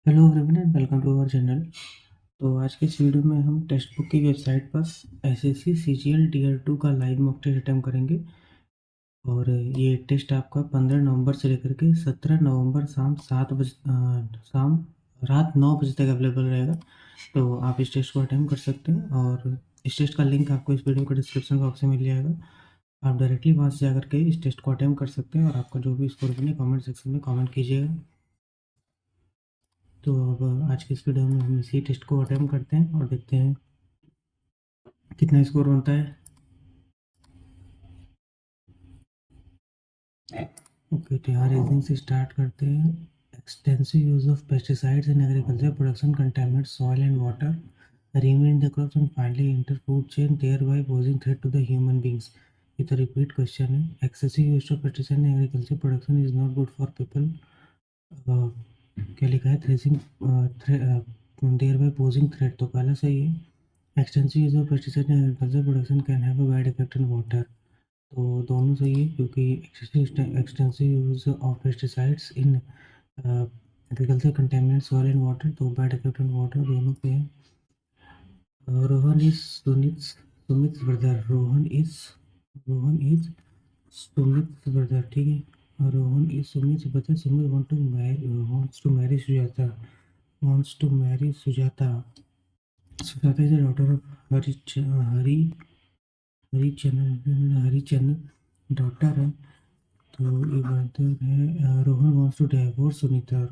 Hello everyone and welcome to our channel. तो आज के इस वीडियो में हम टेक्स्ट बुक की वेबसाइट पर एसएससी सीजीएल टीयर 2 का लाइव मॉक टेस्ट अटेम्प्ट करेंगे। और ये टेस्ट आपका 15 नवंबर से लेकर के 17 नवंबर शाम रात 9 बजे तक अवेलेबल रहेगा। तो आप इस टेस्ट को अटेम्प्ट कर सकते हैं और इस टेस्ट का लिंक आपको इस वीडियो के डिस्क्रिप्शन बॉक्स में मिल जाएगा। आप डायरेक्टली वहाँ से जा करके इस टेस्ट को अटेम्प्ट कर सकते हैं और आपका जो भी स्कोर बने कमेंट सेक्शन में कमेंट कीजिएगा। तो अब आज के इस वीडियो में हम इसी टेस्ट को अटेम्प्ट करते हैं और देखते हैं कितना स्कोर बनता है। ओके, तो यहाँ रीजनिंग से स्टार्ट करते हैं। Extensive use of pesticides in agriculture production contaminate soil and water, remain the crops and finally enter food chain thereby posing threat to the human beings. ये तो repeat question है। Excessive use of pesticide in agriculture production is not good for people. क्या लिखा है? Threshing thereby posing threat, तो पहला सही है। Extensive use of pesticide in agriculture production can have a bad effect on water, तो दोनों सही है क्योंकि extensive use of pesticides in agriculture contaminate soil and water, तो बैड इफेक्ट ऑन वाटर दोनों पे है। Rohan is Sumit brother. Rohan is Sumit brother, ठीक है। Rohan is Sumit brother. Sumit wants to marry Sujata. Sujata is the daughter of Harichand daughter है। तो ये ब्रदर है। Rohan wants to divorce Sunita.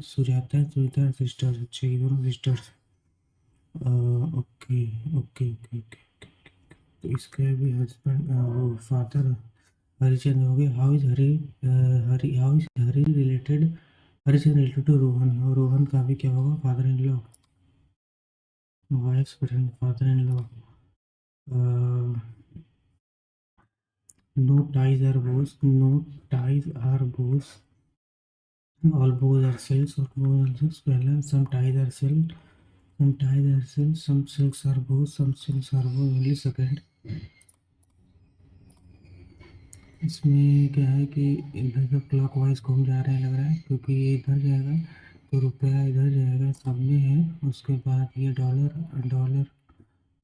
Sunita sisters. अच्छा, ये दोनों sisters. Okay okay okay okay. तो इसका भी हस्बैंड वो फादर हरिचंद हो गए। How is Hari related Harichand related to Rohan, और रोहन का भी क्या होगा? Father in law, wife's father in law. No ties are bows. All bows are silks. पहला some ties are silk. Some silks are bows. Only second। इसमें क्या है कि इधर का क्लॉक वाइज घूम जा रहे हैं लग रहा है, क्योंकि ये इधर जाएगा तो रुपया इधर जाएगा, सब में है। उसके बाद ये डॉलर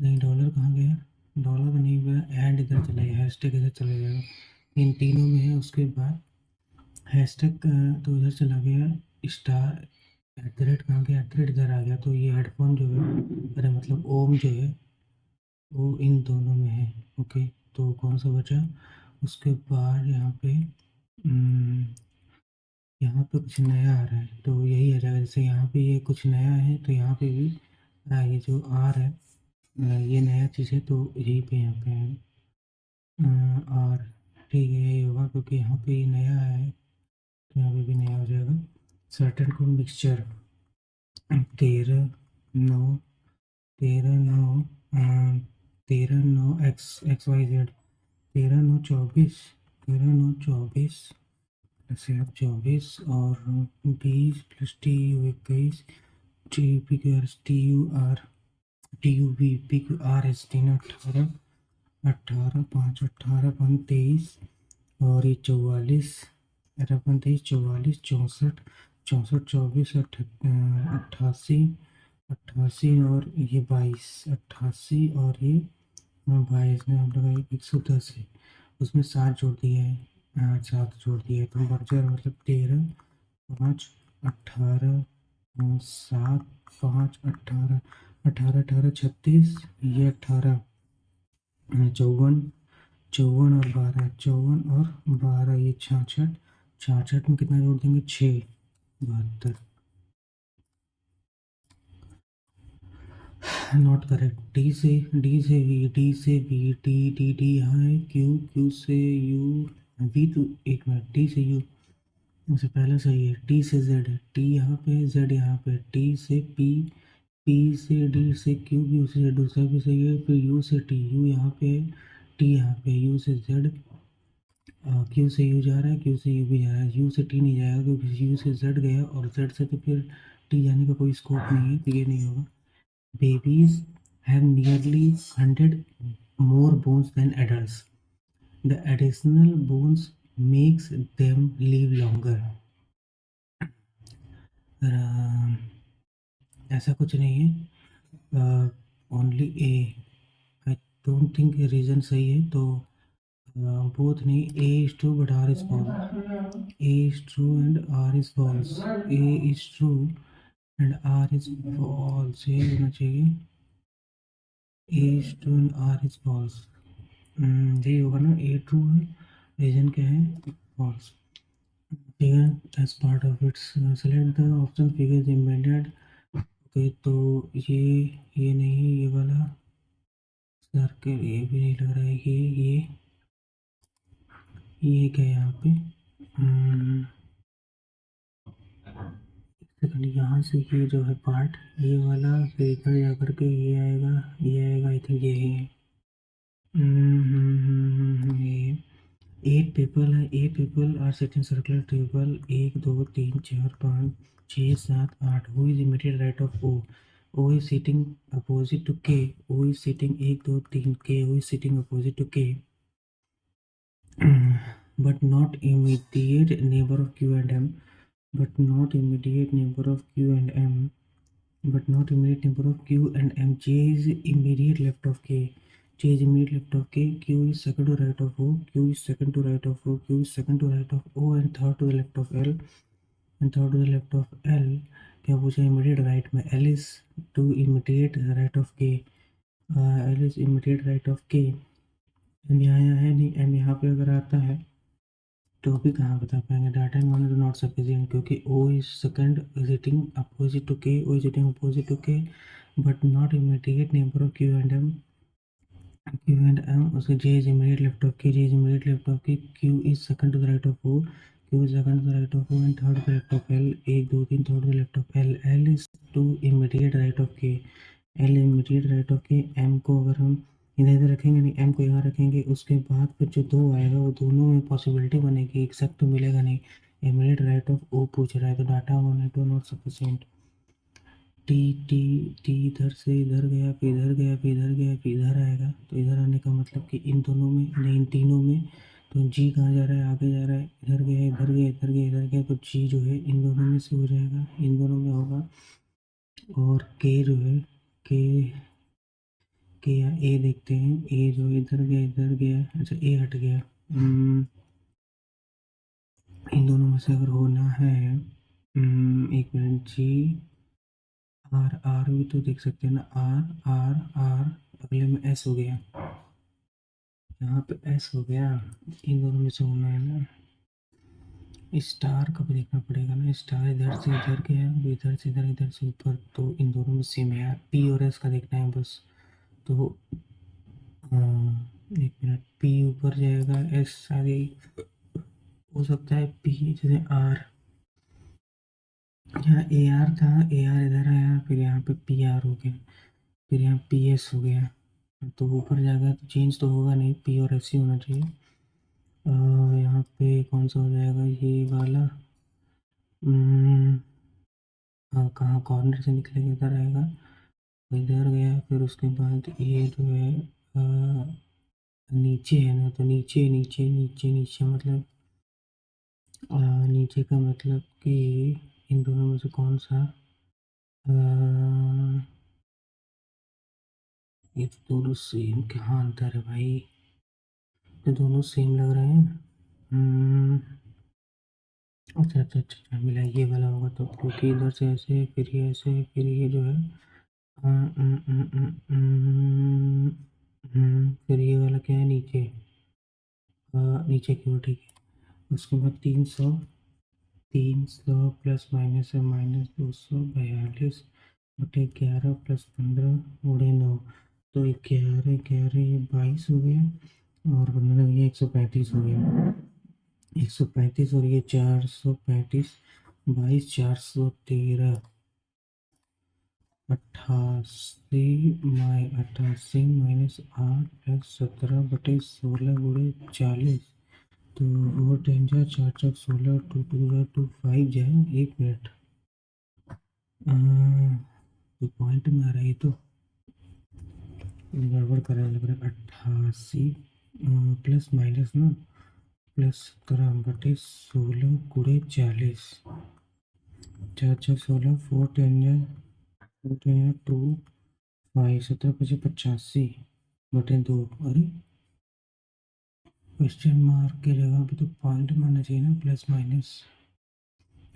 नहीं, डॉलर कहाँ गया? डॉलर नहीं गया, एंड इधर चला गया, हैशटैग इधर चला जाएगा। इन तीनों में है। उसके बाद हैशटैग तो इधर चला गया। स्टार एट द रेट कहाँ गया? एट द रेट इधर आ गया। तो ये हेडफोन जो है, अरे मतलब ओम जो है, वो इन दोनों में है। ओके, तो कौन सा बचा? उसके बाद यहाँ पे कुछ नया आ रहा है, तो यही आ जाएगा। जैसे यहाँ पे ये कुछ नया है, तो यहाँ पे भी ये जो आर है, ये नया चीज़ है, तो यही पे यहाँ पे है आर। ठीक है, यही होगा क्योंकि यहाँ पे ये नया है, तो यहाँ पे भी नया हो जाएगा। सर्टेन कोड मिक्सचर 13 9 XYZ 13 9 24 ऐसे आप 24 और 20 प्लस TU 21 TUV 18 5 18 23 और ये 44 23 44 64 24 88 और ये 22 में हम लोग 110 है, उसमें 7 जोड़ दिया है। 7 जोड़ दिया है, तो बचा मतलब 13 5 18 7 5 18 18 18 36, ये 18 54 और 12 ये 66 में कितना जोड़ देंगे? 6 72। Not correct. डी से वी डी यहाँ है। क्यू से यू वी, तो एक मिनट, डी से यू उससे पहले सही है। टी से जेड है, टी यहाँ पे, जेड यहाँ पे। टी से पी से डी से क्यू से जेड, दूसरा भी सही है। फिर यू से टी, यू यहाँ पे है, टी यहाँ पे, यू से जेड, क्यू से यू जा रहा है, क्यू से यू भी जा रहा है। यू से टी नहीं जाएगा क्योंकि यू से जेड गया, और जेड से तो फिर टी जाने का कोई स्कोप नहीं है, तो ये नहीं होगा। Babies have nearly 100 more bones than adults. The additional bones makes them live longer. ऐसा कुछ नहीं है, only A. I don't think reason सही है, तो बोथ नहीं, A is true but R is false, A is true and R is false, A is true and R is false, ये होना चाहिए, A is true and R is false. यही होगा ना, ए ट्रू है, रीजन क्या है, फॉल्स। ठीक है, as part of its select the option figures embedded. Okay, तो ये नहीं, ये वाला सर्कल, ये भी नहीं लग रहा है, ये क्या है यहाँ पे, सेकंड यहाँ से ये जो है पार्ट, ये वाला फिर इधर जा करके ये आएगा, आई थिंक ये है। ये 8 पीपल है, 8 people are sitting circular table, 1 2 3 4 5 6 7 8, who is immediate right of O is sitting opposite to K, O is sitting 1 2 3 K, O is sitting opposite to K, but not immediate neighbor of q and m, but not immediate neighbor of q and m, but not immediate neighbor of q and m. J is immediate left of k, j is immediate left of k, q is second to right of o, q is second to right of o, q is second to right of o, and third to the left of l, and third to the left of l। क्या पूछा, immediate right में l is to immediate right of k, l is immediate right of k, m यहाँ है नहीं, m यहाँ पे अगर आता है तो भी कहाँ बता पाएंगे, डाटा इन नॉट सफिशिएंट, क्योंकि O is second sitting opposite to K, O is sitting opposite to K, but not immediate neighbour of Q and M, उसके J is immediate left of K, J is immediate left of K, Q is second to the right of O, Q is second to the right of O, and third to the left of L, 1 2 3 third to the left of L, L is to immediate right of K, L immediate right of K, M को अगर हम इधर इधर रखेंगे नहीं, M को यहाँ रखेंगे, उसके बाद फिर जो दो आएगा वो दोनों में पॉसिबिलिटी बनेगी, एक्सेप्ट तो मिलेगा नहीं, इमीडिएट राइट ऑफ ओ पूछ रहा है, तो डाटा वन है two not sufficient. T T T इधर से इधर गया, फिर इधर गया, फिर इधर गया, फिर इधर आएगा, तो इधर आने का मतलब कि इन दोनों में नहीं, इन तीनों में, तो जी कहाँ जा रहा है, आगे जा रहा है, इधर गया, इधर गया, इधर गया, इधर गया, तो जी जो है इन दोनों में से हो जाएगा, इन दोनों में होगा। और के जो है, के के या ए देखते हैं, ए जो इधर गया, इधर गया, अच्छा ए हट गया, इन दोनों में से अगर होना है, एक मिनट, जी आर, आर भी तो देख सकते हैं ना, आर आर आर, अगले में एस हो गया, यहाँ पे एस हो गया, इन दोनों में से होना है ना, स्टार का भी देखना पड़ेगा ना, स्टार इधर से इधर गया, इधर से इधर, इधर से ऊपर, तो इन दोनों में सेम है यार, पी और एस का देखना है बस, तो एक मिनट, पी ऊपर जाएगा, एस आगे हो सकता है, पी जैसे आर, यहाँ ए आर था, ए आर इधर आया, फिर यहाँ पे पी आर हो गया, फिर यहाँ पी एस हो गया, तो ऊपर जाएगा तो चेंज तो होगा नहीं, पी और एस ही होना चाहिए। यहाँ पे कौन सा हो जाएगा, ये वाला, हाँ कहाँ कॉर्नर से निकलेगा, इधर आएगा, इधर गया, फिर उसके बाद ये जो है नीचे है ना, तो नीचे नीचे नीचे नीचे मतलब नीचे का मतलब कि इन दोनों में से कौन सा, ये तो दोनों सेम, कहाँ अंतर है भाई, तो दोनों सेम लग रहे हैं। अच्छा अच्छा अच्छा अच्छा, मिला, ये वाला होगा तो, क्योंकि इधर से ऐसे, फिर ये ऐसे, फिर ये जो है फिर ये वाला क्या है, नीचे, नीचे की ओर, ठीक है, उसके बाद 300 प्लस माइनस है, -242 बटे 11 प्लस 15 गुणे 9, तो 11 11 ये 22 हो गया, और 15 ये 135 हो गया, 135, और ये 435, 22 413, 88 -8 प्लस 17/16 गुणे 40, तो वो 10 4 4 16, 2 2 2 5 जाए, एक मिनट, तो पॉइंट में आ रहा है, तो गड़बड़ कर रहा लग रहा है, 88 प्लस माइनस ना, प्लस 17/16 गुणे 40, 4×16 4×10 2 5 17/85/2। अरे क्वेश्चन मार्क की जगह पे तो पॉइंट मानना चाहिए ना, प्लस माइनस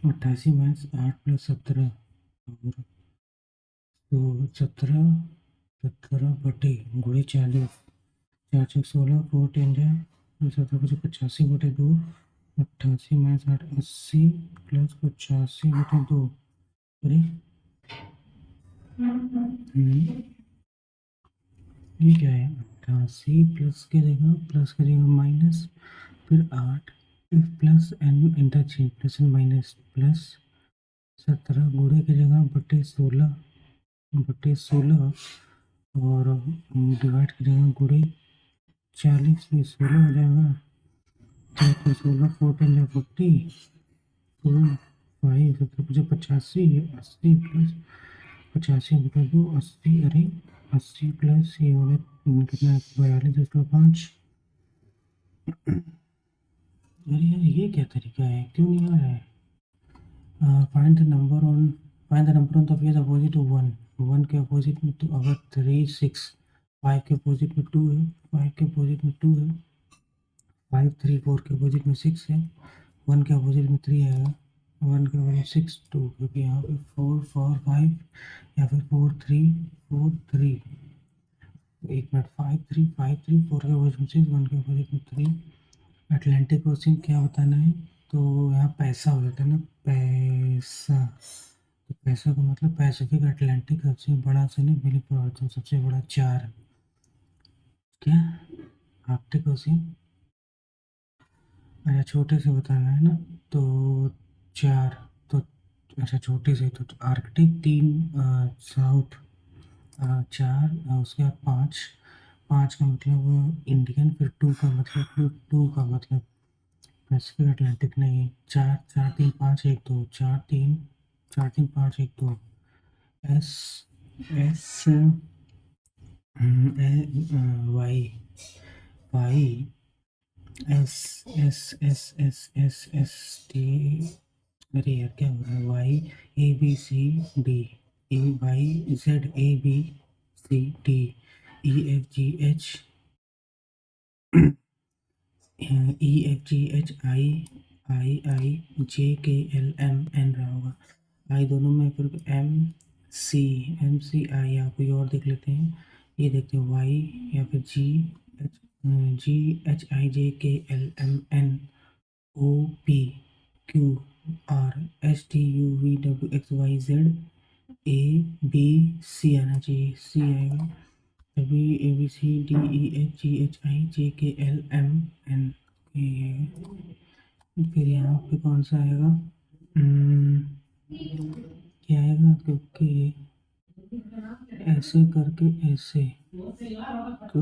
88 माइनस 8 प्लस 17 और तो 17/40 4×16 4×10 17/85/2 88 माइनस 8 80 प्लस 85/2। अरे ये क्या है? 88 प्लस की जगह माइनस, फिर 8 plus N interchange plus and minus plus 17 गुणे की जगह बटे 16 और डिवाइड की जगह गुणे 40 में 16 हो जाएगा। 4×16 4×10 40 5 17/85 80 प्लस 85/2 80। अरे 80 प्लस ये होगा कितना 42.5। अरे यार ये क्या तरीका है, क्यों नहीं आ रहा है? Find the number on the page opposite to 1। 1 के अपोजिट में तो अगर 3 6, 5 के अपोजिट में 2 है, 5 के अपोजिट में 2 है, 5 3 4 के अपोजिट में 6 है, 1 के अपोजिट में 3 आएगा, 1 के अपोजिट 6 2, क्योंकि यहाँ पे 4 4 5 या फिर 4 3 4 3। एक मिनट, 5 3 5 3 4 के अपोजिट में 6, 1 के अपोजिट में 3। अटलांटिक क्वेश्चन क्या बताना है? तो यहाँ पैसा हो जाता है ना, पैसा। तो पैसा का मतलब पैसिफिक अटलांटिक सबसे बड़ा से नहीं, बिली प्रवर्तन सबसे बड़ा 4। क्या आर्कटिक क्वेश्चन? अच्छा छोटे से बताना है ना, तो 4 तो अच्छा छोटे से तो आर्कटिक 3, साउथ 4, उसके बाद 5, 5 का मतलब इंडियन, फिर 2 का मतलब पैसिफिक अटलांटिक नहीं। 4 4 3 5 1 2 4 3 4 3 5 1 2। S S Y Y S S S S S S T. अरे यार क्या हो रहा है? Y A B C D, A Y Z A B C D, E F G H E F G H I I I J K L M N रहा होगा। आई दोनों में, फिर एम सी आई, या कोई और देख लेते हैं। ये देखते हैं वाई या फिर H G H I J K L M N O P Q R S T U V W X Y Z A B C आना चाहिए, सी आएगा तभी। A B C D E F G H I J K L M N, फिर यहाँ पे कौन सा आएगा? क्या आएगा? क्योंकि ऐसे करके ऐसे, तो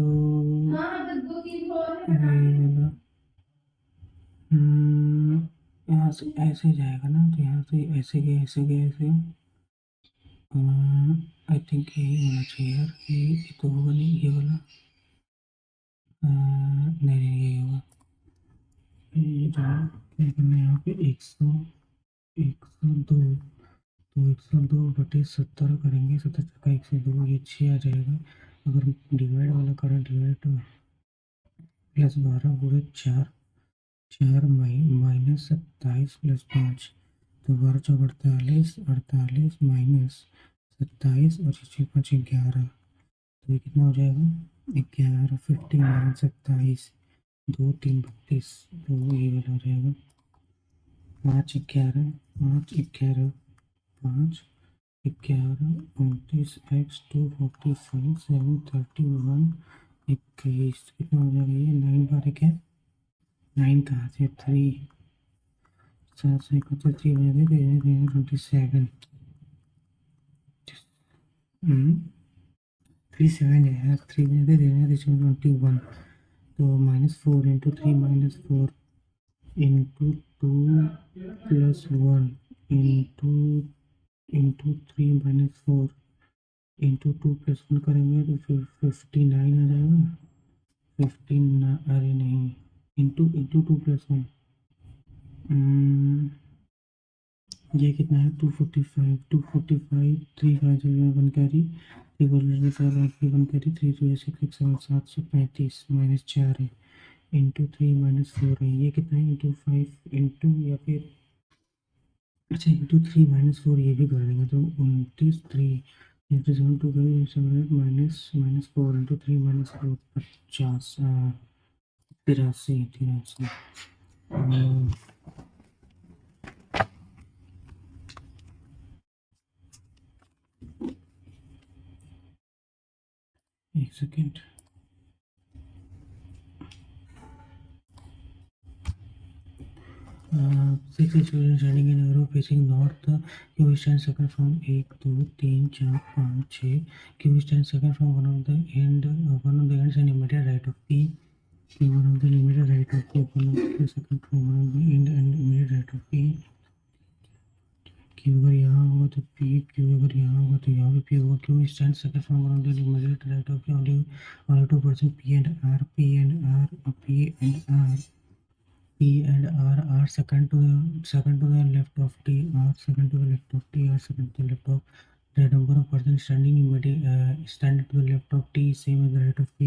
यहाँ से ऐसे जाएगा ना, तो यहाँ से ऐसे गए ऐसे गए ऐसे। आई थिंक यही होना चाहिए यार, ये तो होगा नहीं ये वाला। नहीं नहीं यही होगा। ये जो है क्या करना है यहाँ पे 102, तो 102/70 करेंगे, 70 × 102 ये 6 आ जाएगा। अगर डिवाइड वाला करें, डिवाइड तो प्लस 12 गुणे 4 4 माइनस 27 प्लस 5, तो 12×4 = 48 माइनस 27 और 6×5 11, तो ये कितना हो जाएगा? 11 59 27 2 3 32, तो ये वाला हो जाएगा 5 11 5 11 5 11 29 x 245 7 31 21, कितना हो जाएगा? ये 9 बार क्या 9 कहाँ से 3 7 से 31 3 बजे 27 3 7 है 3 बजे 21, तो -4 into 3 -4 into 2 plus 1 into 3 -4 into 2 plus 1 करेंगे तो फिर 59 आ जाएगा। 15, अरे नहीं इंटू 2+1, ये कितना है 245, 3 5 1 कैरी 3 4 4 8 1 कैरी 3 2 6 6 7 735 -4 है इंटू 3 -4 है, ये कितना है इंटू 5 इंटू या फिर अच्छा इंटू 3 -4 ये भी कर देंगे तो 29 3 इंटू 7 2 -4 इंटू 3 -4 50 83 एक second. 6 children standing in a row facing north. Q stands second from 1 2 3 4 5 6. Q stands second from one of the ends and immediate right of P. Q one of the immediate right of P. One of the second from one of the end and immediate right of P. Q अगर यहाँ होगा तो P, Q अगर यहाँ होगा तो यहाँ भी P होगा। Q stands second from one of the immediate right of P. Only two person P and R, P and R. P and R are second to the left of T, R second to the left of T, R second to the left of the number of persons standing standing to the left of T same as the right of P.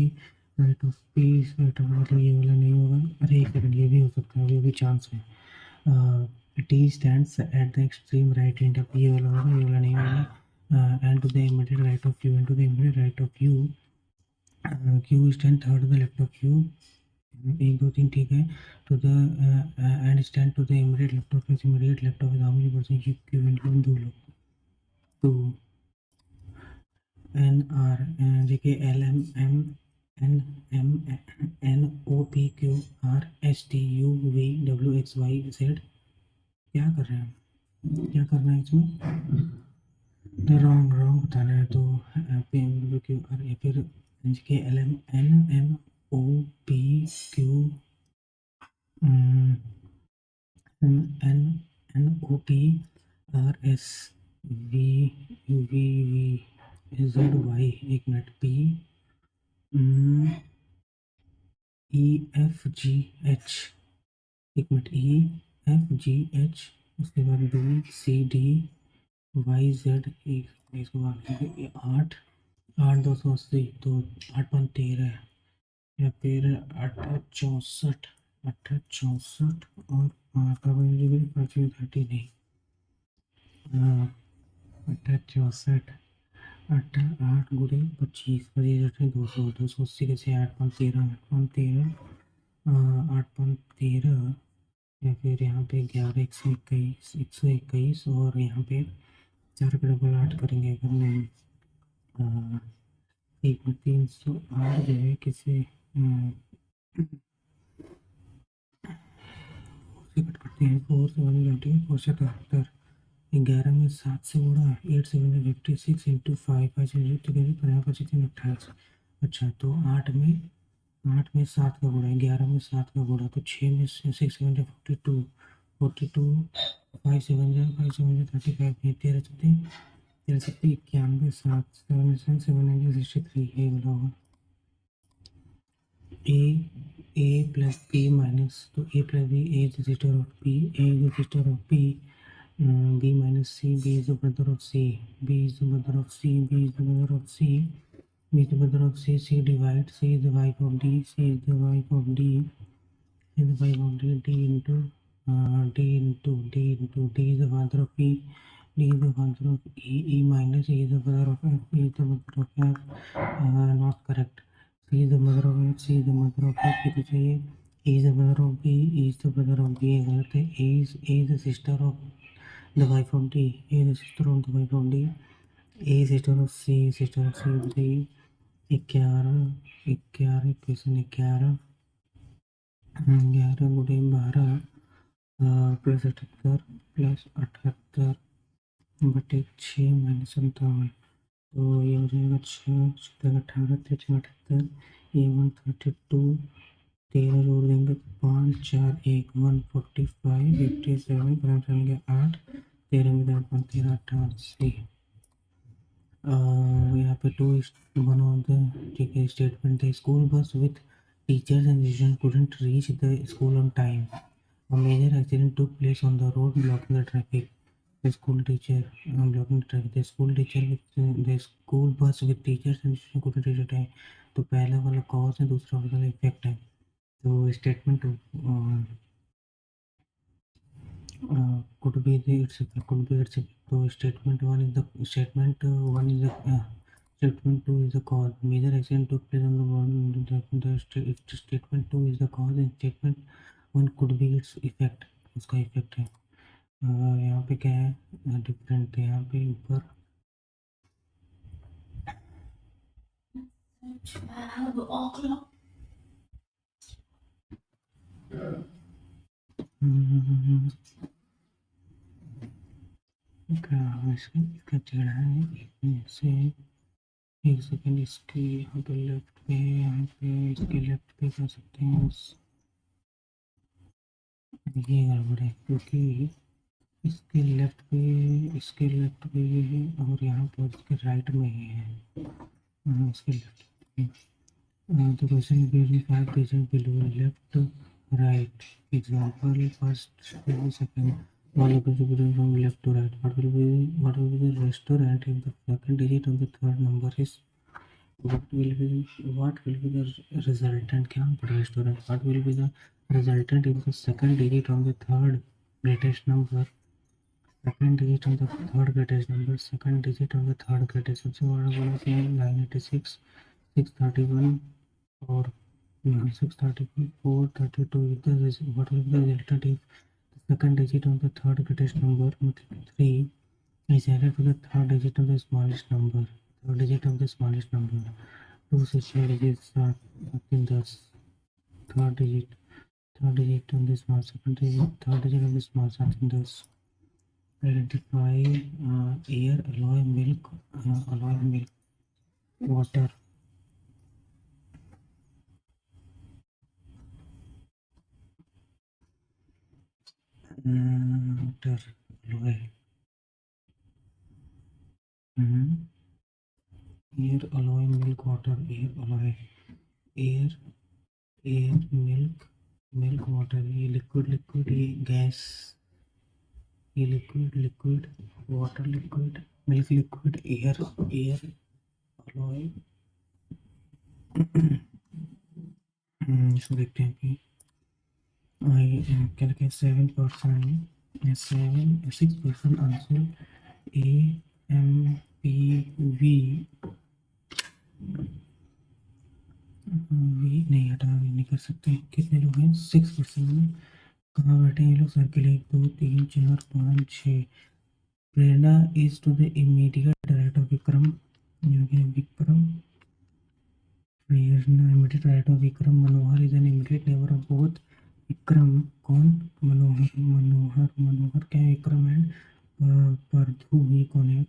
Right of P is right of मतलब ये वाला नहीं होगा। अरे एक second ये भी हो सकता है, ये भी चांस है। T stands at the extreme right end of ये वाला होगा, ये वाला नहीं होगा। And to the immediate right of Q and to the immediate right of Q, Q stand third to the left of Q। 1 2 3 ठीक है। to the and stand to the immediate left of his immediate left of how many person Q and Q दो लोग तो N R देखिए L M M N M N O P Q R S T U V W X Y Z क्या कर रहे हैं, क्या करना है इसमें रॉन्ग बताना है तो P M W Q R या फिर देखिए L M N M O P Q N O P R S V Z Y एक minute P E F G H एक minute E F G H उसके बाद B C D Y Z इसके बाद 8 280 तो 8 5 13 या फिर 8 64 और 5 नहीं 8 64 8 गुणे 25 25 200 280 कैसे 8 5 13 या फिर यहाँ पे 11 121 और यहाँ पे 4 का डबल 8 करेंगे अगर नहीं एक में 308 जो है किसे कट करते हैं 4 से 120 4 से 73 11 में 7 से गुणा 8 7 56 इंटू 5 5 से तो कैसे 50 28। अच्छा तो 8 में 7 का गुणा 11 में 7 का गुणा तो 6 में 6 7 42 5 7 35 13 13 91 7 7 7 63 ये वाला होगा A plus P minus तो A plus B A is the sister of P, A is the sister of P, B minus C, B is the brother of C, B is the brother of C, B is the brother of C, B is the brother of C, C divide, C is the wife of D, C is the wife of D, C is the wife of D, D into D is the father of P, D is the father of E minus E is the brother of F, E is the brother of F, not correct. C is the mother of F, C is the mother of F कितना चाहिए E is the brother of B, E is the brother of B गलत है A is the sister of the wife of D, A is the sister of the wife of D, A is sister of C बताइए 11 question 11 गुणे 12 plus 78 plus 78 बटे 6 minus 57 तो ये हो जाएगा 6 18 13 78 ये 132 13 जोड़ देंगे 5 4 1 145 57 5 जाएंगे 8 13 में 8 13 88 यहाँ पे 2 1 ऑफ द ठीक है statement the school bus with teachers and students couldn't reach the school on time. A major accident took place on the road, blocking the traffic. The school teacher blocking the traffic. The school teacher with the school bus with teachers and students couldn't reach on time. तो पहला वाला cause है, दूसरा वाला effect है. तो statement could be the its effect, could be its effect. So statement one is the statement one is the statement two is the cause. Major accident took place on the one. Statement two is the cause and statement one could be its effect. उसका effect है. यहाँ पे क्या है different है. यहाँ पे ऊपर 12 o'clock. इसका टेढ़ा है से एक सेकेंड. इसके यहाँ पे लेफ्ट पे, यहाँ पे इसके लेफ्ट पे कर सकते हैं. ये गड़बड़ है क्योंकि इसके लेफ्ट पे है और यहाँ पर इसके राइट में ही है. इसके लेफ्ट पे the question is given 5 digits below left right. Example first second. All of the digits from left to right. What will be the restaurant if the second digit of the third number is what will be the resultant? क्या पढ़ा restaurant? What will be the resultant if the second digit of the third greatest number? Second digit of the third greatest number. Second digit of the third greatest. सबसे बड़ा बोला क्या है 986, 631 or 634, 432. What will be the resultant if the second digit of the third greatest number 3 is added to the third digit of the smallest number? Third digit of the smallest number. 2 से 6 digits 7 in 10. Third digit of the small, second digit, third digit of the small 7 in 10. Identify air, alloy, milk, water. Water, alloy. Air, alloy, milk, water. Air, alloy, air, milk, water. ये liquid, ये gas. ये liquid, water liquid, milk liquid, air, alloy. इसको देखते हैं कि क्या लिखें 7% 6% answer AMPV नहीं हटा नहीं कर सकते. कितने लोग हैं 6% में. कहाँ बैठे हैं ये लोग? Circle 1 2 3 4 5 6. Prerna is to the immediate right of Vikram. Vikram Prerna immediate right of Vikram. Manohar is an immediate neighbour of both. Vikram कौन? मनोहर क्या है? विक्रम एंड परधु. ये कौन है?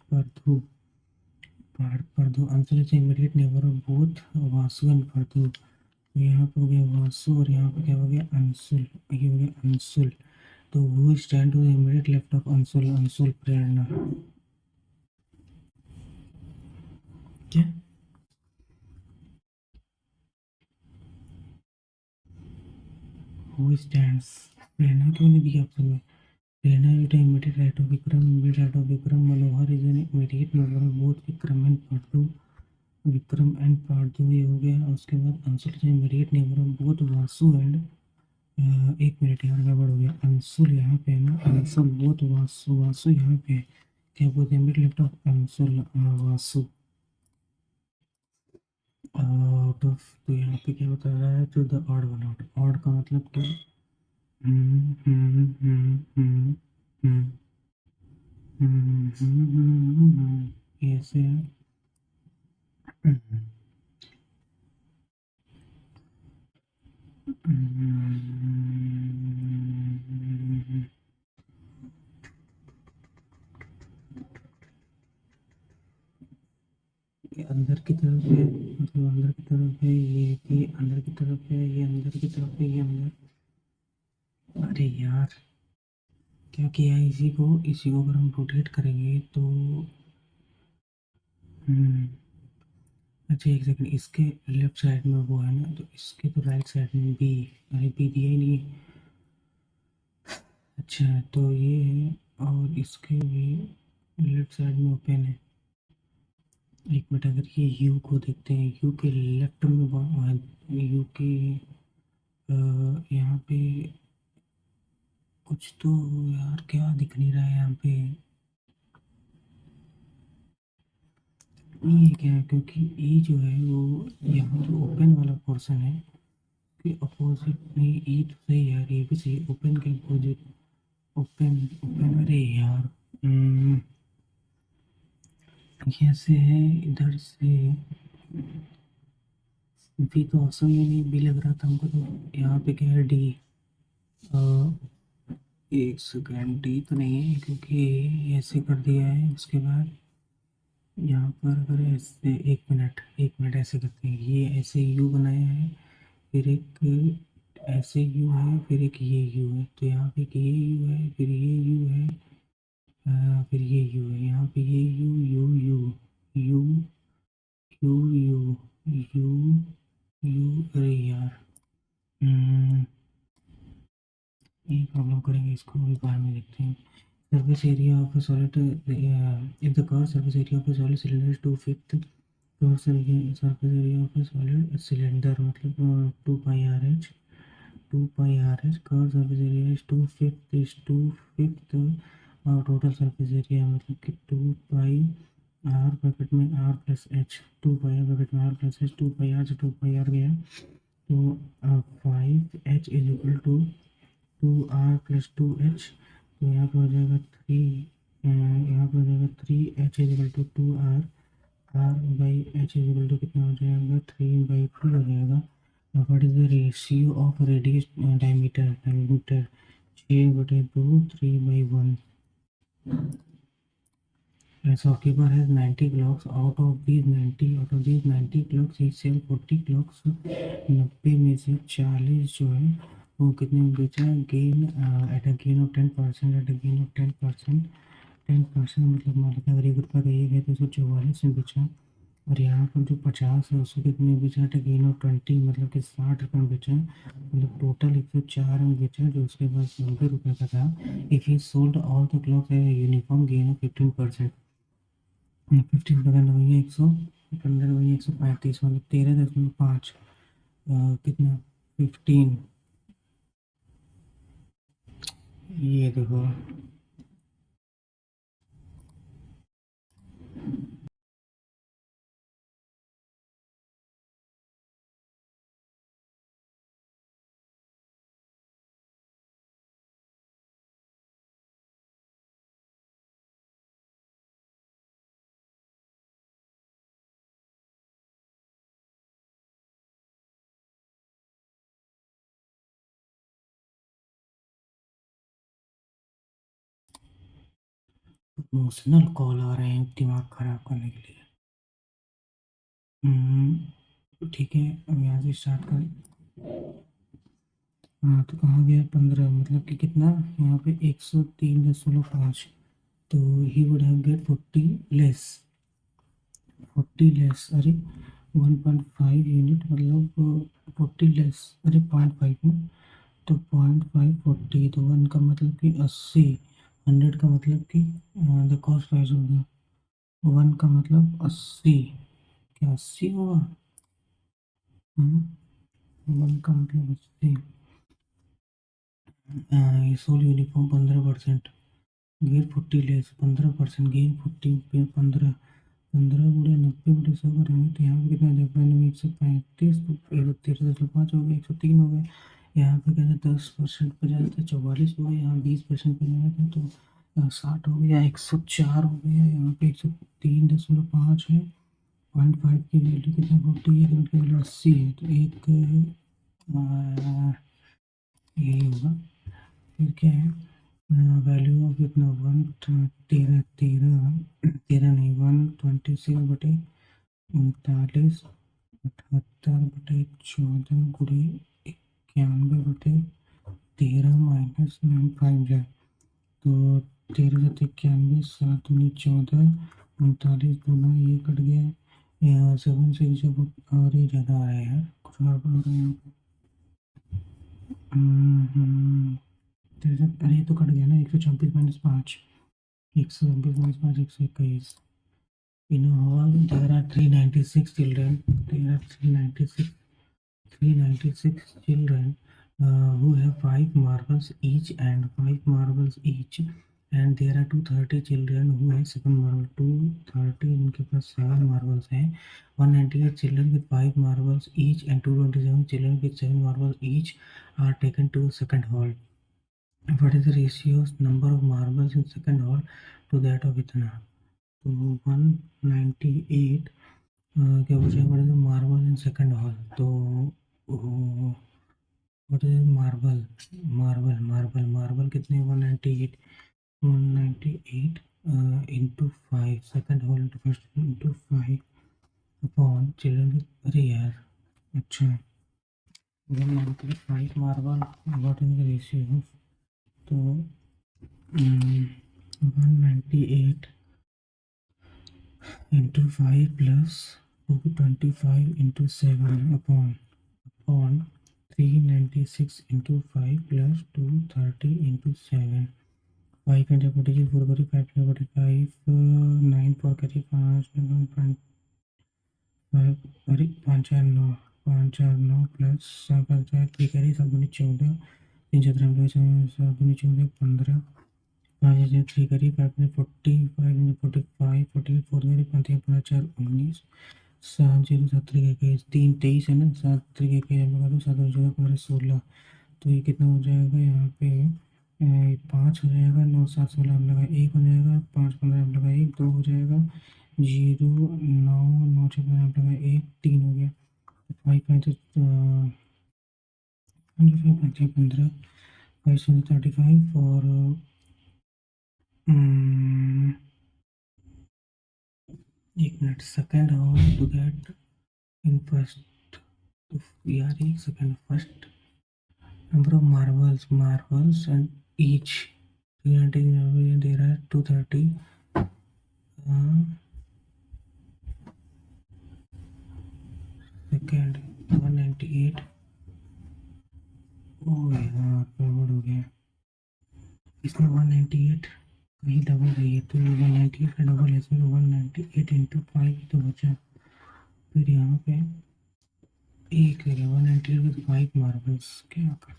Pardhu. Anshul is immediate neighbour of both Vasu and Pardhu. यहाँ पे हो गया वासु और यहाँ पे क्या हो गया? अंशुल. ये हो गया अंशुल. तो who stand to the immediate left of Anshul Prerna. क्या हु स्टैंड्स? प्रेरणा क्यों नहीं दिया ऑप्शन में? Prerna is immediate right of Vikram. Immediate right of Vikram. Manohar is an immediate neighbour of both Vikram and Parthu. Vikram and Parthu ये हो गया. उसके बाद Anshul is immediate neighbour of both Vasu and एक मिनट यहाँ गड़बड़ हो गया. अंशुल यहाँ पे है ना. अंशुल बोथ वासु यहाँ पे है. क्या बोलते हैं? Immediate left of Anshul Vasu out of. तो यहाँ पे क्या बता रहा है? To the odd one out. Odd का मतलब क्या? ऐसे है. ये अंदर की तरफ है. मतलब अंदर की तरफ है. ये अंदर की तरफ है. ये अंदर की तरफ है. ये अंदर. अरे यार क्या किया है? इसी को अगर हम रोटेट करेंगे तो अच्छा एक सेकंड, इसके लेफ्ट साइड में वो है ना, तो इसके तो राइट साइड में बी, अरे बी दिया ही नहीं है। अच्छा तो ये है, और इसके भी लेफ्ट साइड में ओपन है। एक मिनट, अगर ये यू को देखते हैं, यू के लेफ्ट में यू के यहाँ पे कुछ तो, यार क्या दिख नहीं रहा है यहाँ पे, ई क्या है, क्योंकि ई जो है वो यहाँ जो ओपन वाला पोर्शन है कि अपोजिट नहीं, ई तो सही है यार, ये भी सही, ओपन के अपोजिट, ओपन ओपन, अरे यार कैसे है इधर से, बी तो ऑप्शन में नहीं, बी लग रहा था हमको, तो यहाँ पे क्या है डी, एक सेकेंड, डी तो नहीं है क्योंकि ऐसे कर दिया है, उसके बाद यहाँ पर अगर ऐसे, एक मिनट ऐसे करते हैं, ये ऐसे यू बनाया है, फिर एक ऐसे यू है, फिर एक ये यू है, तो यहाँ पे एक ये यू है, फिर ये यू है, फिर ये यू है, यहाँ पे ये you you you you you you you you, अरे यार ये प्रॉब्लम करेंगे, इसको भी बाद में देखते हैं। Surface area of a solid, if the curved surface area of a solid cylinder is 2/5, curved surface area of a solid cylinder मतलब 2 pi r h, 2 pi r h, curved surface area is 2/5 और total surface area मतलब कि 2 pi r bracket में r plus H, 2 pi r bracket में r plus H, 2 pi r से 2 pi r गया, तो 5h is equal to 2r+2h, तो यहाँ पे हो जाएगा 3, यहाँ पे हो जाएगा 3h is equal to 2r, r/h is equal to कितना हो जाएगा 3/2 हो जाएगा। What is the ratio of radius diameter, 6/2, 3/1। A shopkeeper has 90 clocks. Out of these 90 clocks, he sell 40 clocks. 90 में से 40 जो है वो कितने में बेचा, gain at a gain of 10%, at a gain of 10%, 10% मतलब मालिक अगर 1 रुपये का ये है तो 144 में बेचा, और यहाँ पर जो 50 है उसको कितने में बेचा, एट अ गेन ऑफ 20 मतलब कि 60 रुपये में बेचा, मतलब टोटल 104 में बेचा, जो उसके पास 90 रुपये का था। If he sold all the clocks eight uniform gain of 15%, 15% वही है 115, वही 135, मतलब 13.5, कितना 15, ये देखो इमोशनल कॉल आ रहे हैं दिमाग खराब करने के लिए। ठीक है, अब यहाँ से स्टार्ट करें। हाँ तो कहाँ गया 15, मतलब कि कितना, यहाँ पे 103.5, तो he would have get 40 less, अरे 1.5 यूनिट, मतलब 40 लेस, अरे 0.5 में, तो 0.5 40, तो 1 का मतलब कि 80, 100 का मतलब कि द कॉस्ट प्राइस होगा, 1 का मतलब 80, क्या 80 होगा, 1 का मतलब 80, ये sole uniform 15%, gain 40 less 15%, gain 40 पे 15, 15 × 90 × 100 करेंगे तो यहाँ पे कितना जब मैंने 135, तो 13.5 हो गया, 103 हो गया, यहाँ पे कहते 10% पे जाता है 44 हो गया, यहाँ 20% पे जाता है तो 60 हो गया, 104 हो गया, यहाँ पे 103.5 है, 0.5 की वैल्यू कितना 40 है, तो वैल्यू 80 है, तो एक यही होगा। फिर क्या है, वैल्यू ऑफ कितना 13 13 13 नहीं 126/39, 78/14 × 91 माइनस 95 जाए, तो 13 7 91, 7 दूनी 14, 39 दूना ये कट गया, यहाँ 7 6 जो और ही ज़्यादा आ रहा है यार, कुछ गड़बड़ हो रहा है यहाँ पे। अरे ये तो कट गया ना, 134 - 5, 134 - 5 121। In a hall there are 396 children. There are 396 children who have 5 marbles each and 5 marbles each, and there are 230 children who have 7 marbles. 230 इनके पास 7 marbles हैं. 198 children with 5 marbles each and 227 children with 7 marbles each are taken to second hall. What is the ratio of number of marbles in second hall to that of इतना? तो 198 क्या पूछा? What is marble in second hall? तो what is marble? Marble कितने? 198 into 5 second hall into first into 5 upon children. अरे यार, अच्छा 195 marble, what is the ratio? तो 198 into 5 plus 225 into 7 upon 396 into 5 plus 230 into 7. 5 and 40 4 करी 5 and 45 9 4 करी 5 5 अरे 5 4 9 5 4 9 plus 7 3 करी 7 दूनी 14 3 17 7 दूनी 14 15 5 से 3 करी 5 में 40 5 में 45 48 4 करी 5 5 4 19 7 0 7 तरीके के 3 23 है ना, 7 तरीके के हम लगा दो 7 14 15 16। तो ये कितना हो जाएगा यहाँ पे? 5 हो जाएगा, 9 7 16 हम लगा 1 हो जाएगा, 5 15 हम लगा 1 2 हो जाएगा, 0 9 9 6 हम लगा 1 3 हो गया। 5 5 15 5 35 और एक minute, second how to that in first? यार एक second, first number of marbles and each 300 there are 230 second 198। ओ यार गड़बड़ हो गया, इसमें 198 कहीं डबल गई है, तो 198 का डबल है इसमें, 198 इंटू 5 तो बचा। फिर यहाँ पे एक है 198 विद 5 मार्बल्स, क्या कर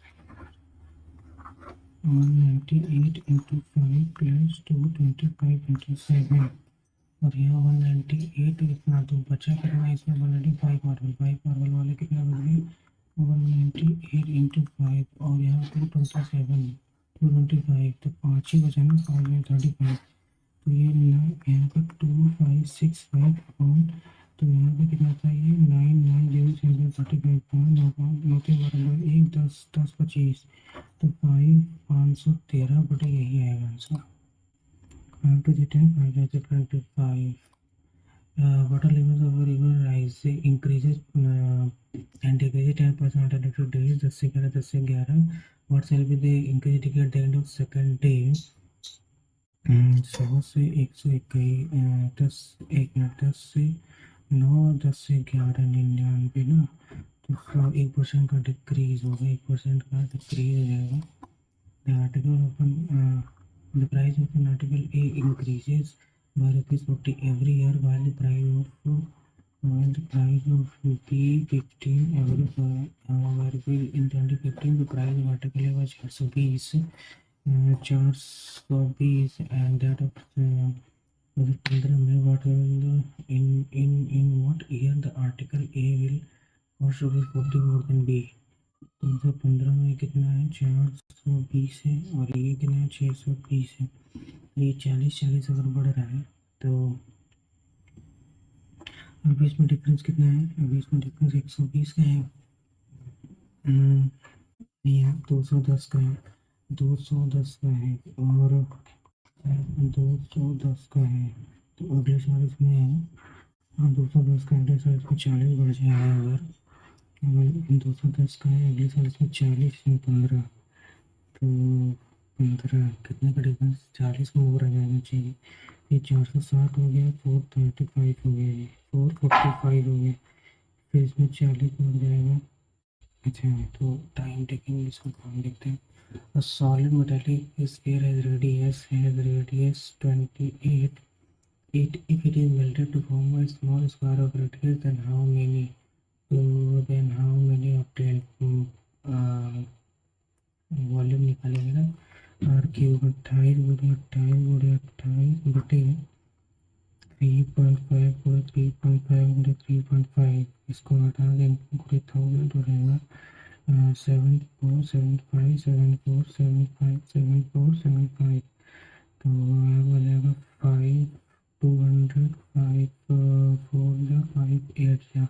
198 इंटू 5 प्लस 225 इंटू 7 और यहाँ 198 इतना तो बचा कितना इसमें? 195 मार्बल, 5 मार्बल वाले कितना बच गए? 198 इंटू 5 और यहाँ 227 225, तो 5 ही बचा ना, 5 में 35। तो ये यहाँ पर 2565 अपॉन, तो यहाँ पे कितना चाहिए? 990735 9 3 12 1 10 10 25, तो 513 बटे यही आएगा answer. 5 to the 10 5 to the 25। water levels of a river rise increases and decreases 10% at the days 10 से 11 10 से 11। what shall be the increase decrease at the end of second day? 100 से 121 10 1 मिनट 10 से 9 10 से 11 99 ना, तो 1% का डिक्रीज होगा, 1% का डिक्रीज हो जाएगा। The article of the price of an article A increases by ₹40 every year, while the price of B 15 every where in 2015 the price of article A was 420 and that of 2015 में what will in what year the article A will cost ₹40 more than B? 2015 में कितना है? 420 है और ये कितना है? 620 है। ये 40 अगर बढ़ रहा है तो अभी इसमें डिफरेंस कितना है? अभी इसमें डिफरेंस 120 का है, यहाँ 210 का है, 210 का है और 210 का है। तो अगले साल इसमें है 210 का, अगले साल इसमें 40 बढ़ जाएगा। अगर 210 का है अगले साल इसमें 40 में 15, तो 15 कितने का डिफरेंस? 40 में और आ जाना चाहिए। ये 460 हो गया, 435 हो गया, ये 4:45 हो गए, फिर इसमें 40 हो जाएगा। अच्छा, तो टाइम टेकिंग इसको काम देखते हैं। A solid metallic sphere has radius 28. If it is melted to form a small square of radius, then how many? So then how many obtained? Volume निकालेंगे ना, आर क्यूब 28 बटे 3.5 पूरा 3.5 गुणे 3.5, इसको हटा दें पूरे 1000 हो जाएगा 747574757475। तो हो जाएगा 5 200 5 4 5 8 या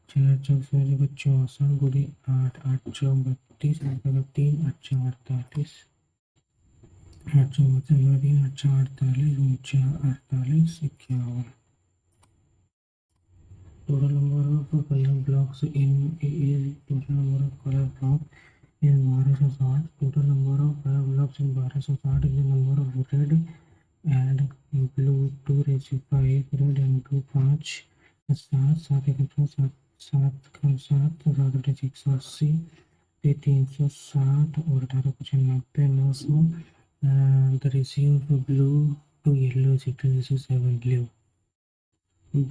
4 64 गुणे 8 8 चौक 32 3 8 48 8 3 8 48 48 51। Total number of color blocks in is total number of color blocks is 1260. Total number of color blocks in 1260 is the number of red and blue 2/5, red and blue 5 7 7 7 7 7 7 180 पे 360 और 1895 900। The ratio of blue to yellow is 7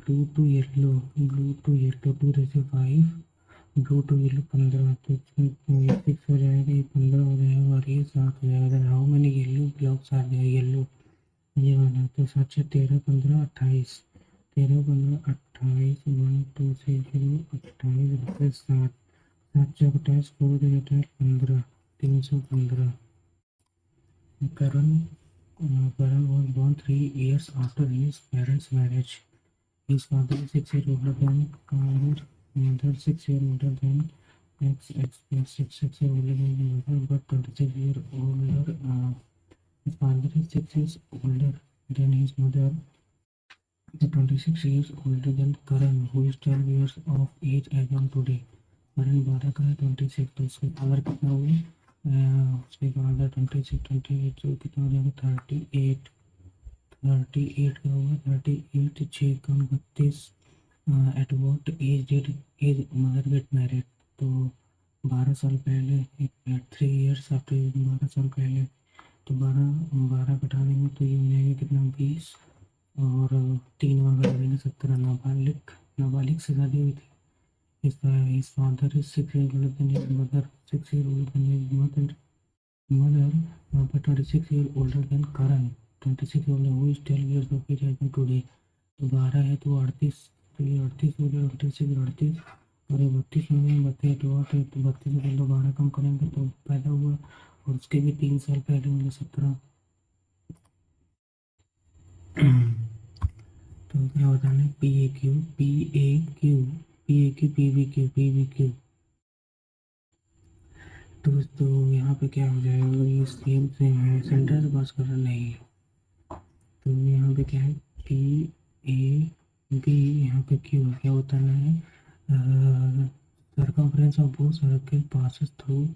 blue to yellow 2/5, blue to yellow 15, तो इसमें ये 6 हो जाएगा, ये 15 हो जाएगा और ये 7 हो जाएगा। Then how many yellow blocks are there? Yellow ये वाला तो 7 से 13 15 28, 13 15 28 1 2 3 0 28 7 7 से 28 4 28 15 315। Karan was born 3 years after his parents' marriage. His father is 6 years older than Karan, mother 6 years older than X plus 6 years older than the mother, but 26 years older. His father is 6 years older than his mother, but 26 years older than Karan, who is 12 years of age as on today. Karan 12 का है, 26 तो उसके father कितना हुए? उसके father 26 28 तो कितना हो जाएगा 38 का होगा 38 6 कम 32। At what age did his mother get married? तो 12 साल पहले, 3 ईयर्स आफ्टर, 12 साल पहले, तो 12 घटा देंगे तो ये हो जाएगा कितना 20 और 3 और घटा देंगे 17। नाबालिग से शादी हुई थी। His father is 6 years older than his mother, 6 years older than his mother, but 26 years older than Karan, 26 older, who is 12 years of age as of today। तो 12 है तो 38, तो ये 38 हो गया, 38 38 और ये 32 हो गया, 32 तो 32 में तो 12 कम करेंगे तो पैदा हुआ और उसके भी 3 साल पहले होंगे 17। तो क्या बताना है? PAQ तो यहाँ पे क्या हो जाएगा? ये सेम है, सेंटर से पास कर रहा नहीं है, तो यहाँ पे क्या है PAB, यहाँ पे Q है। क्या बताना है? Circumference of both circle passes through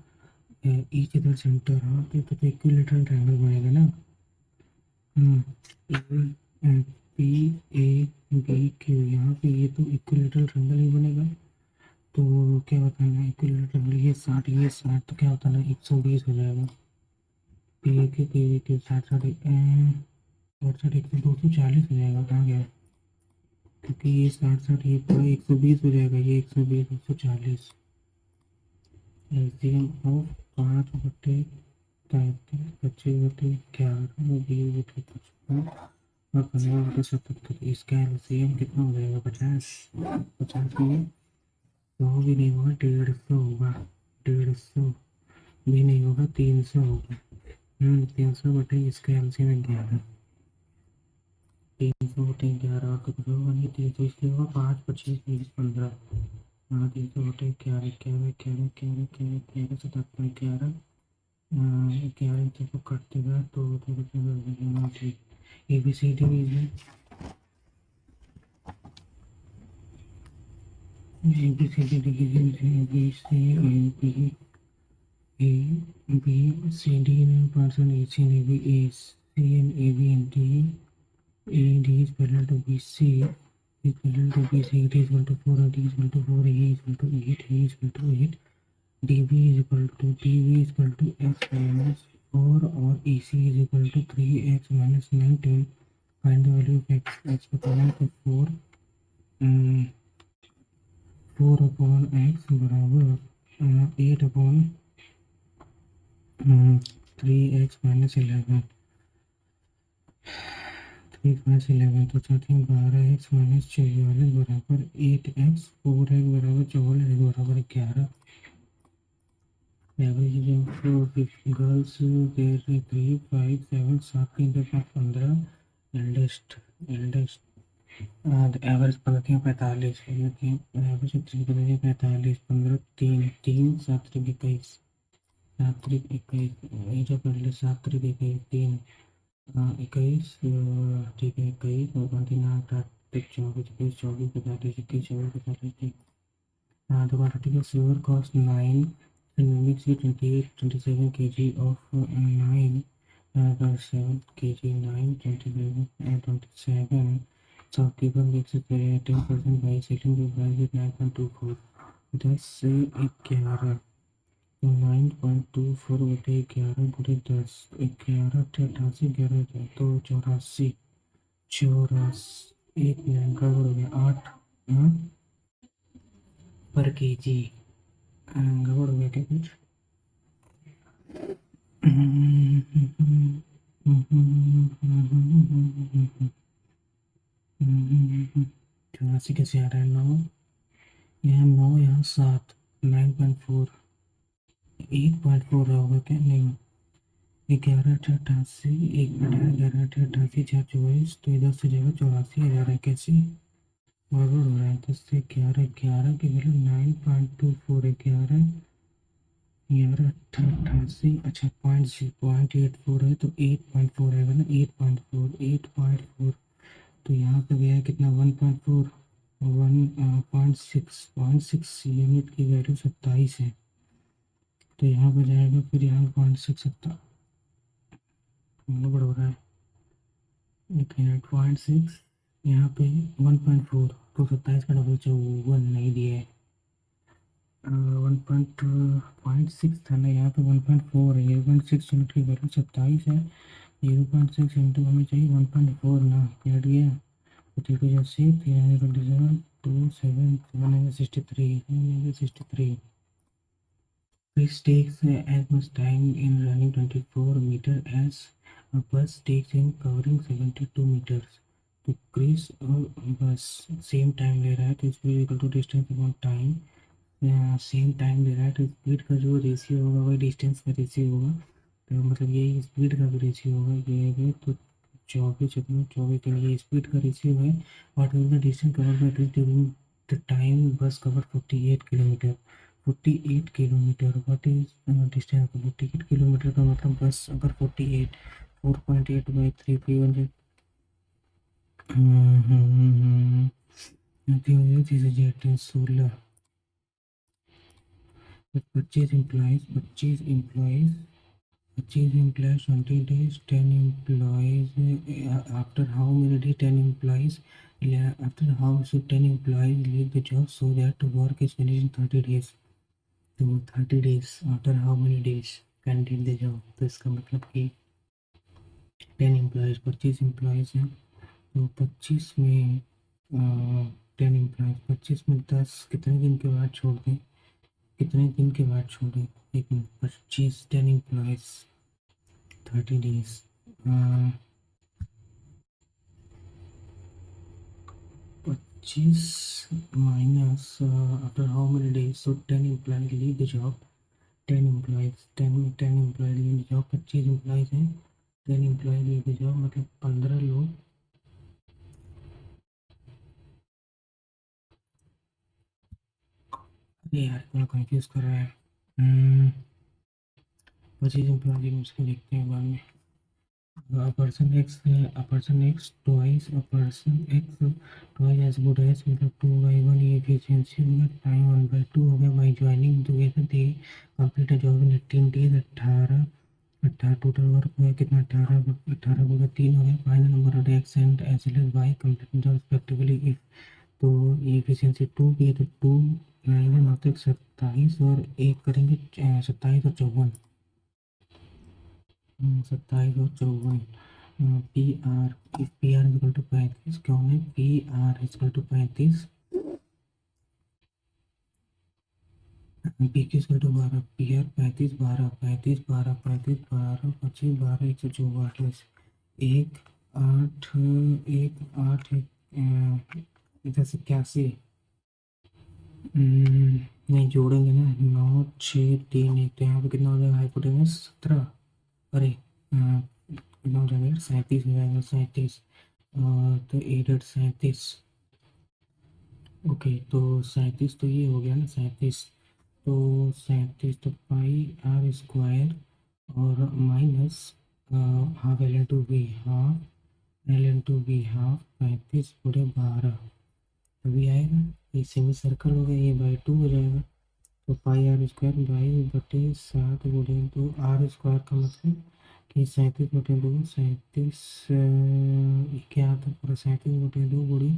each other centre. हाँ तो इक्विलेटरल ट्रायंगल बनेगा ना। PABQ, यहाँ पे ये तो इक्विलेटरल ट्रायंगल ही बनेगा। तो क्या बताना है? इक्विलेटरल ट्रायंगल ये 60 तो क्या बताना है? 120 हो जाएगा। PAQ 60 60 240 हो जाएगा। कहाँ गया? क्योंकि ये 60 ये पूरा 120 हो जाएगा, ये 120 140। एलसीएम ऑफ 5 बटे 33 25 बटे 11 20 बटे 55 और 15 बटे 77। इसका एलसीएम कितना हो जाएगा? 50 में 100 भी नहीं होगा, 150 होगा, 150 भी नहीं होगा, 300 होगा। 300 बटे इसका एलसीएम 11, 300 बटे 11 और तो कुछ होगा नहीं, 300 इसलिए होगा 5 25 20 15। हाँ 300 बटे 11 77 11 को कट देगा तो ठीक। ABCD है, ABCD ABCD and person AC and AB, AC and AB and D, AD is parallel to BC, equal to B, C, D is equal to 4, D is equal to 4, E is equal to 8, E is equal to 8, DB is equal to X minus 4 or EC is equal to 3X minus 19. Find the value of X. X बताना है तो 4 upon X बराबर 8 upon 3x minus 11. 3x minus 11 तो चौथी 12x minus 44 बराबर 8x 4x बराबर 44 बराबर 11. Average of girls there 3 5 7 7 3 5 15. Eldest average 15 45. Average 3 45 15 3 3 7 21 7 21 जो पहले 7 21 3 21 ठीक है 21 और 24 24 24 45 21 24 45. The article silver cost 9 and mix it 28 27 kg of 9 7 kg 9 27 and 27. Shopkeeper makes it 10% by selling the price at 9.24. Thus 11 9.24 बटे 11 गुणे 10 11 88 11 तो 84 एक मिनट गड़बड़ हो गया 8 पर केजी गड़बड़ हो गया क्या कुछ 84 कैसे आ रहा है 9 यहाँ 9 यहाँ 7 9.4 8.4 रहा होगा क्या नहीं 1188 एक मिनट 1188 4 24 तो इधर से जाएगा 84,000 है कैसे गड़बड़ हो रहा है 10 से 11 11 की वैल्यू 9.24 11 88 अच्छा 0.84 है तो 8.4 आएगा ना 8.4 तो यहाँ पे गया कितना 1.4 1.6 यूनिट की वैल्यू 27 है तो यहाँ पे जाएगा फिर यहाँ 0.6 गड़बड़ हो रहा है 0.6 यहाँ पे 1.4 तो 27 का डबल 1 नहीं दिया है 1.6 था ना यहाँ पे 1.4 है 0.6 यूनिट की वैल्यू 27 है 0.6 इंटू हमें चाहिए 1.4 ना कट गया 32 जैसे 327 2 7 763 This takes as much time in running 24 meter as a bus takes in covering 72 meters. तो क्रिस और बस सेम टाइम ले रहा है तो speed equal to distance upon time same time ले रहा है तो स्पीड का जो रेशियो होगा वही डिस्टेंस का रेशियो होगा तो मतलब यही स्पीड का भी रेशियो होगा ये तो 24 के लिए स्पीड का रेशियो है what will the distance covered by Chris during the time bus cover 48 kilometre 48 kilometre what is distance 48 kilometre का मतलब बस अगर 48 4.8 by 3 300 16 25 implies 20 days 10 employees after how many days 10 employees after how should 10 employees leave the job so that work is finished in 30 days तो 30 days after how many days can leave the job तो इसका मतलब कि 10 employees 25 employees हैं तो 25 में 10 employees 25 में 10 कितने दिन के बाद छोड़ दें कितने दिन के बाद छोड़ें एक minute 25 10 employees 30 days 25 minus after how many days so 10 employees leave the job 10 employees 10 employees leave the job 25 employees हैं 10 employees leave the job मतलब 15 लोग अरे यार थोड़ा कंफ्यूज कर रहा है 25 employees मुझको देखते हैं बाद में a person x twice a person x twice as good as मतलब 2/1 ये efficiency हो गया time 1/2 हो गया by joining together they complete a job in 18 days 18 total work हो गया कितना 18 हो गया 3 हो गया final number of x and as well as y complete the respectively if तो ये एफिशिएंसी 2 की है, तो 2 लाएंगे मतलब 27 और 1 करेंगे 27 और 54, 27 और 54। P R, if P R equal to 35, क्यों है P R equal to 35, P Q equal to 12, P R 35 12 35 12 35 12 25 12 144, 1 8 1 8 इधर से 81, नहीं जोड़ेंगे ना, 9 6 3 1, तो यहाँ पे कितना हो जाएगा हाइपोटेनस 17, अरे कितना हो जाएगा 37 हो जाएगा, 37, तो 8 37, ओके तो 37 तो ये हो गया ना 37, तो 37 तो पाई आर स्क्वायर और minus half L N to B, half L N to B, half 35/12, अभी आएगा ये सेमी सर्कल हो गया, ये बाई 2 हो जाएगा, तो पाई आर स्क्वायर 22/7 तो आर स्क्वायर का मतलब कि 37/2, 37 क्या आता है पूरा, 37/2 गुड़ी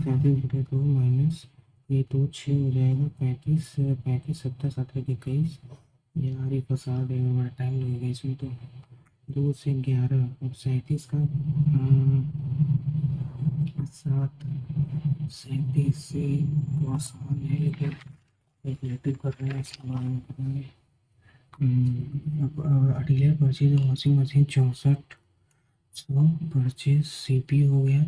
37/2 माइनस ये तो 6 हो जाएगा, 35 35 17 17 21, यार ये फंसा देगा, बड़ा टाइम लगेगा इसमें, तो 2 से 11 और 37 का 7, 37 से तो आसान है लेकिन कैलकुलेटिव कर रहे हैं, इसके बारे में करेंगे। अब अगले परचेज वॉशिंग मशीन 64 सौ परचेज सीपीयू हो गया,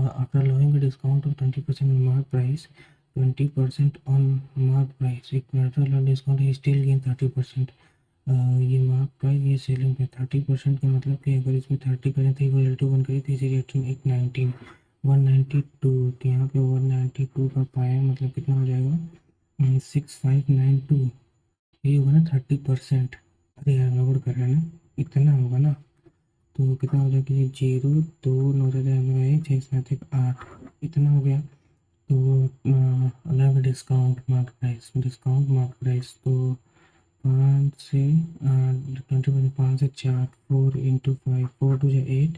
after allowing discount of 20% mark price, 20% on mark price, एक मिनट डिस्काउंट है, स्टिल गेन 30%, ये मार्क प्राइस ये सेलिंग पे 30% का मतलब कि अगर इसमें 30% थी वो L2 बन गई थी, इसी रेटिंग 119 192, तो यहाँ पे 192 का पाया मतलब कितना हो जाएगा 6592, ये होगा ना 30%, अरे यार गड़बड़ कर रहे हैं ना, इतना होगा ना, तो कितना हो जाएगा कि 0 2 9 1 6 7 1 8, इतना हो गया, तो अलग डिस्काउंट मार्क प्राइस तो 5 से 20%, 5 से 4, 4 इंटू 5, 4 टू जा 8,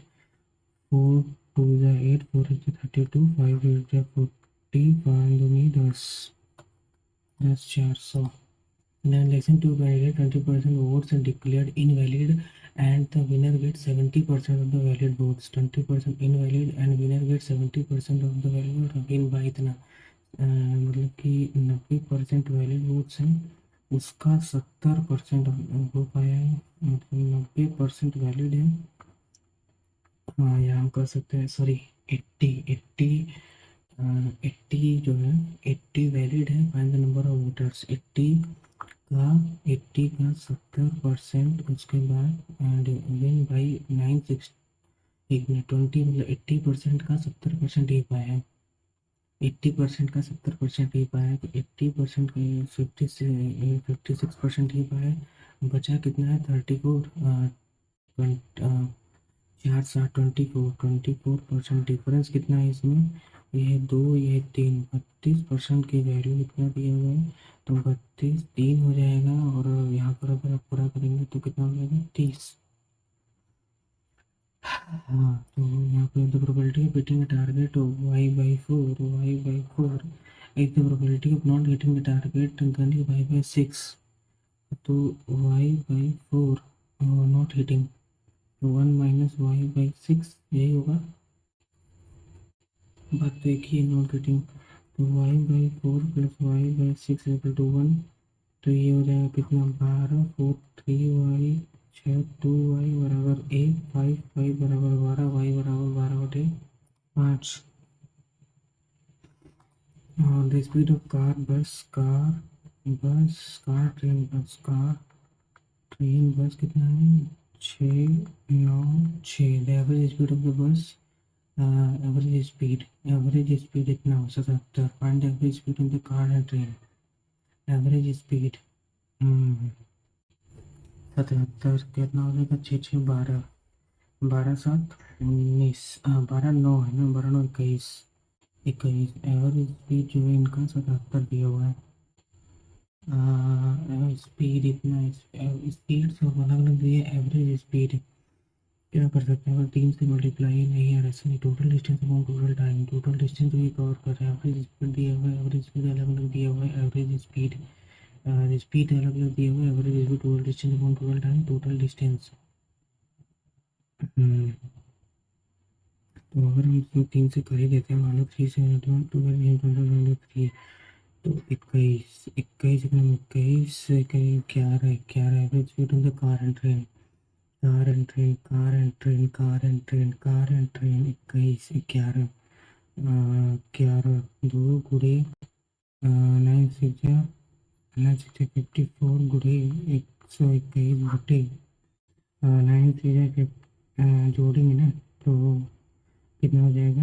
4 टू जा 8, 4 इंटू 32, 5 इंटू 40, 5 दूनी 10, 400। Then lesson 2 validate 20% votes are declared invalid and the winner gets 70% of the valid votes, 20% invalid and winner gets 70% of the valid vote, again by इतना मतलब कि 90% valid votes हैं, उसका 70% हो पाया है, मतलब 90% वैलिड है, हाँ यहाँ हम कर सकते हैं, सॉरी 80 80 80 जो है 80 वैलिड है, find the number of voters, 80 का 70%, उसके बाद एंड विन बाई 960, एक मिनट 20 मतलब 80% का 70% ही पाया है, 80% का 70% ही पाया है, तो 80% का 56% ही पाया है, बचा कितना है 34, 24% डिफरेंस कितना है इसमें, ये 2 ये 3, 32% की वैल्यू कितना दिया हुआ है, तो 32 3 हो जाएगा, और यहाँ पर अगर आप पूरा करेंगे तो कितना हो जाएगा 30, हाँ तो यहाँ पे the probability of beating the target y/4 if the probability of not getting the target then is y/6, तो y/4 नॉट हिटिंग, तो 1 माइनस y/6 यही होगा, बात तो एक ही नॉट हिटिंग, तो y/4 plus y/6 equal to 1, तो ये हो जाएगा कितना 12, 4 3y 6 2y बराबर 1, 5 5 बराबर 12, y बराबर 12/5, और the speed of car train bus कितना है 6 9 6, the average speed of the bus, average speed इतना हो 77, find average speed in the car and train, average speed 77 कितना हो जाएगा 6 6 12, 12 7 19, 12 9 है ना, 12 9 21, एवरेज स्पीड जो है इनका 77 दिया हुआ है, स्पीड इतना स्पीड सब अलग अलग दिए, एवरेज स्पीड क्या कर सकते हैं, अगर 3 से मल्टीप्लाई नहीं आ रहा है, total distance upon total time, total distance भी कवर कर रहे हैं, एवरेज स्पीड दिया हुआ है, एवरेज स्पीड अलग अलग दिया हुआ है, एवरेज स्पीड स्पीड अलग अलग दिया हुआ है, average speed total distance upon total time, total distance. तो अगर हम इसको 3 से कर ही देते हैं, मान लो 3 से 3 तो 21 21 21 11 11 average speed of the car and train, car and train, car and train, car and train, car and train, 21 11 11 2 गुड़े 9 6 9 6 54 गुड़े 121 बटे 9 6 जोड़ेंगे ना तो कितना हो जाएगा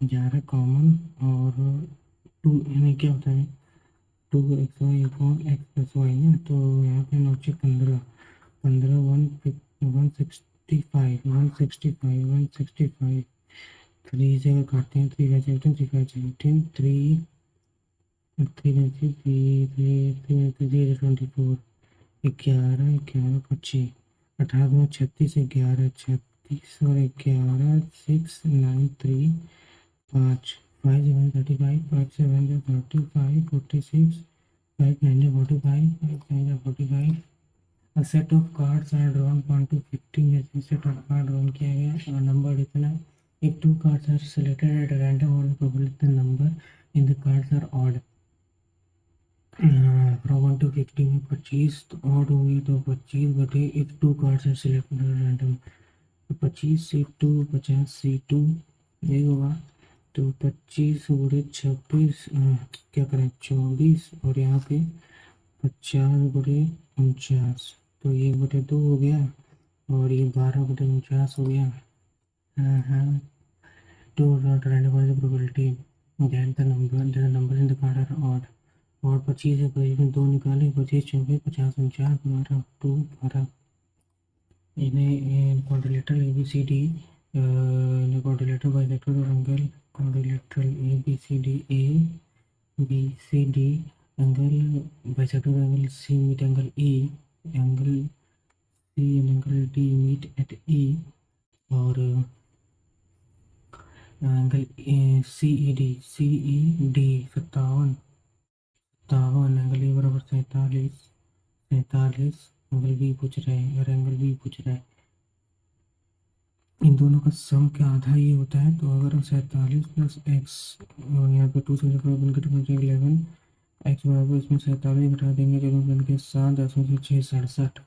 11 कॉमन और 2 यानी क्या होता है 2xy upon x plus Y ना, तो यहाँ पे 9 से 15 15 165 165 165 3 से अगर काटते हैं 3 5 17 3 5 17 3 3 24 11 11 25 18 36 11 36 और 11 6 9 3 5 5 7 35 5 7 35 46 5 9 45 5 9 45 A set of cards are drawn 1 to 15 जैसे सेट ऑफ कार्ड ड्रॉन किया गया और नंबर इतना if two cards are selected at random or the probability the number in the cards are odd from 1 to 15 में 25 तो odd होंगे तो 25 बटे if two cards are selected at random तो 25 से 2 50 से 2 ये होगा तो 25 गुणे 26 क्या करें 24 और यहाँ पे 50 गुणे 49 तो ये बटे 2 हो गया और ये 12 बटे 49 हो गया। हाँ to not random probability that the number in the card are odd और 25 है 25 में 2 निकाले 25 24 50 49 12 2 12 इन्हें quadrilateral A B C D quadrilateral bilateral और angle quadrilateral A B C D angle bisector angle C meet angle E angle C and angle D meet at E और angle C E D 57 angle A बराबर 47 angle B पूछ रहे हैं और angle B पूछ रहा है इन दोनों का सम का आधा ये होता है तो अगर 47 प्लस एक्स और यहाँ पे 2 से 11 एक्स बराबर इसमें 47 घटा देंगे जो बन के 7 10 में से 6 67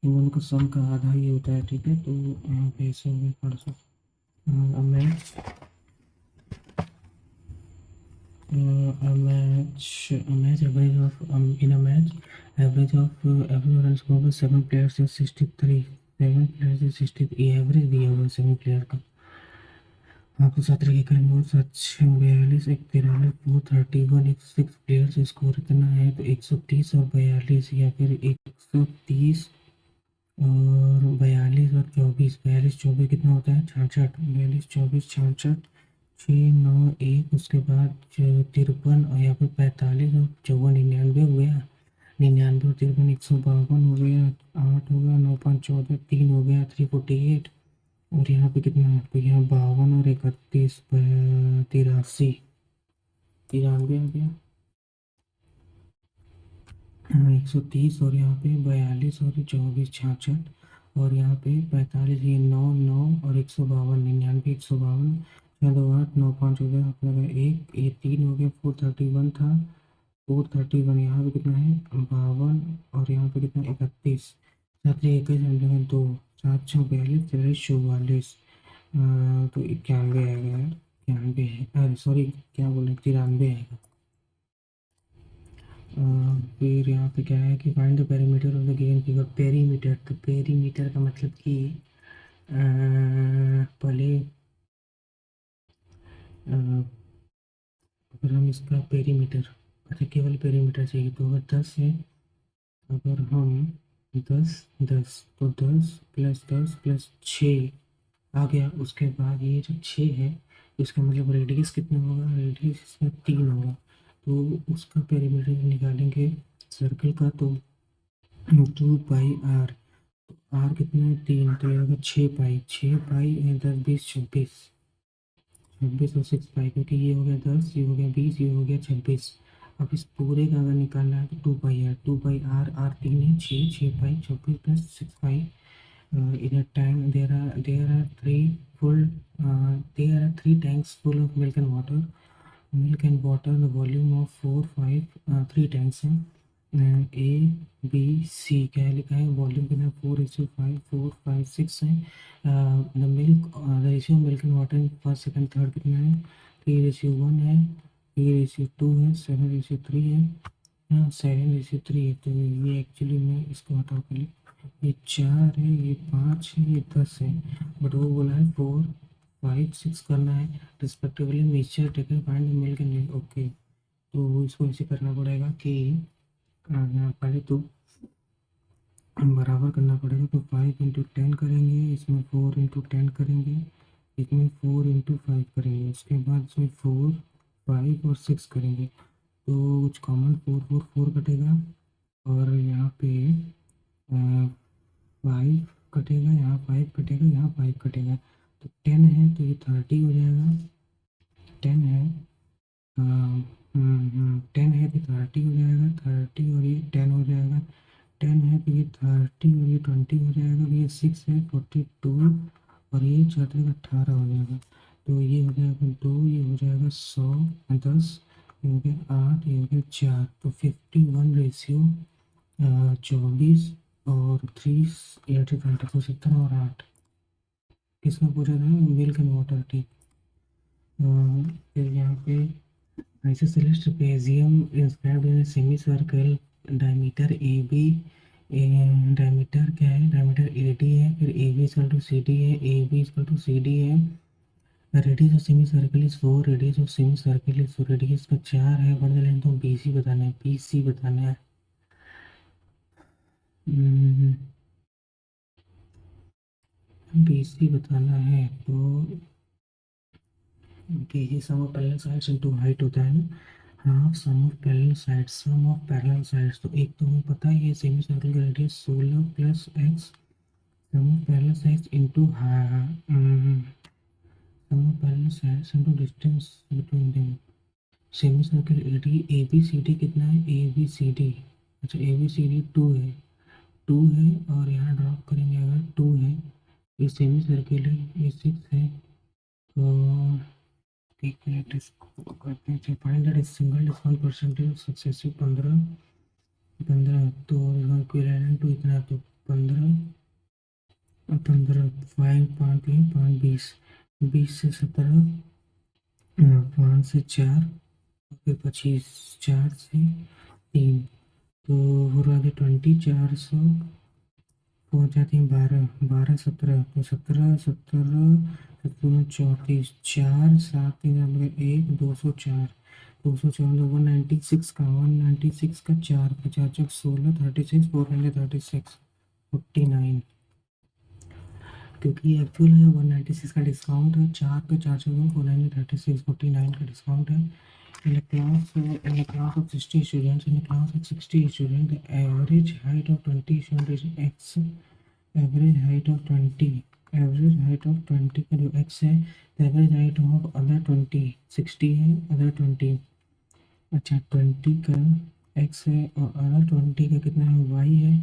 इन दोनों का सम का आधा ये होता है। ठीक है तो यहाँ पे ऐसे में पढ़ सकते a match average of in a match average run score of 7 players is 63 7 players is 63 average दिया हुआ 7 प्लेयर का आपको 7 तरीके का नोट 42 1 43 431 एक 6 प्लेयर्स स्कोर इतना है तो 130 और 42 या फिर 130 और 42 और 24 42 24 कितना होता है 66 42 24 66 6 9 1 उसके बाद 53 और यहाँ पे 45 और 54 99 हो गया 99 और 53 152 हो गया 8 हो गया 9 5 14 3 हो गया 348 और यहाँ पे कितना है तो यहाँ 52 और 31 83 93 आ गया 130 और यहाँ पे 42 और 24 66 और यहाँ पे 45 ये 9 9 और 152 99 152 चलो 8 9 5 हो गया अपना एक ये 3 हो गया 431 था 431 यहाँ पे कितना है 52 और यहाँ पे कितना 31 7 21 2 7 6 42 43 44 तो 91 आएगा यार 91 है अरे सॉरी क्या बोले 93 आएगा। फिर यहाँ पे क्या है कि find the perimeter of the given figure perimeter तो पेरीमीटर का मतलब कि पहले अगर हम इसका पेरीमीटर अच्छा केवल पेरीमीटर चाहिए तो अगर 10 है अगर हम 10 10 तो 10 प्लस 6 आ गया उसके बाद ये जो 6 है इसका मतलब रेडियस कितना होगा रेडियस इसमें 3 होगा तो उसका पेरीमीटर निकालेंगे सर्कल का तो 2 पाई आर आर कितना है 3, तो ये होगा 6 पाई, 6 पाई 10 20 26, 26 और 6 पाई, क्योंकि ये हो गया 10, ये हो गया 20, ये हो गया 26। अब इस पूरे का अगर निकालना है तो 2 पाई है, 2 पाई आर, आर 3 है 6, 6 पाई 26 plus 6 pi. In a tank there are three tanks full of milk and water. Milk and water, the volume of 4 5 3 tanks हैं। ए बी सी क्या है लिखा है, वॉल्यूम कितना 4:5 4 5 6 है। The milk the ratio milk and water in first second third कितना है, 3:1 है, 3:2 है, 7:3 है, 7:3 है। तो ये एक्चुअली में इसको हटाओ पहले, ये 4 है, ये 5 है, ये 10 है, बट वो बोला है 4 5 6 करना है respectively. Mixture taken find milk and okay. तो इसको ऐसे करना पड़ेगा कि पहले तो बराबर करना पड़ेगा, तो 5 × 10 करेंगे, इसमें 4 × 10 करेंगे, इसमें 4 × 5 करेंगे, उसके बाद इसमें 4 5 और 6 करेंगे। तो कुछ कॉमन 4 4 4 कटेगा, और यहाँ पे 5 कटेगा, यहाँ 5 कटेगा, यहाँ 5 कटेगा। तो 10 है तो ये 30 हो जाएगा, 10 है 10 है तो 30 हो जाएगा, 30 और ये 10 हो जाएगा, 10 है तो ये 30 और ये 20 हो जाएगा, ये 6 है 42 और ये 4 18 हो जाएगा। तो ये हो जाएगा 2, ये हो जाएगा 100, 10, ये हो गया 8, ये हो गया 4, तो 51 रेशियो 24 और 3 8 20, तो 17 और 8 किसका पूछा था, मिल्क एंड वाटर, ठीक। फिर यहाँ पे isosceles trapezium inscribed in a semicircle, diameter AB, diameter क्या है, डायमीटर AD है, फिर AB इक्वल टू CD है, AB इक्वल टू CD है। Radius of semi circle is 4, radius of semi circle is 4, radius का 4 है, but the length of BC बताना है, BC बताना है। BC बताना है, तो BC sum of parallel sides into height होता है ना, half sum of parallel sides, sum of parallel sides. तो एक तो हमें पता है ये सेमी सर्कल का radius 16 plus x, sum of parallel sides into sum of parallel sides into distance between them. Semi circle AD ABCD कितना है, ABCD, अच्छा ABCD 2 है, 2 है, और यहाँ ड्रॉप करेंगे अगर 2 है, ये सेमी सर्कल है, ये 6 है। तो एक मिनट इसको करते हैं, find that single discount percentage successive 15 15, तो इक्विवेलेंट टू इतना, तो 15 15 5 5 5 20, 20 से 17, 5 से 4, फिर 25, 4 से 3, तो हो रहा है 20, 400 पहुँच जाती है 12 12 17, तो 17 17 34, 4 7 3 1 204, 204 196 का 196 का 4 50 16 36 436 49, क्योंकि एक्चुअल है 196 का डिस्काउंट है, 4 पे 4 से 436 49 का डिस्काउंट है। In a class of 60 students, the average height of 20 students is x, average height of 20 का जो x है, the average height of other 20 60 है, other 20, अच्छा 20 का x है और other 20 का कितना है, y है,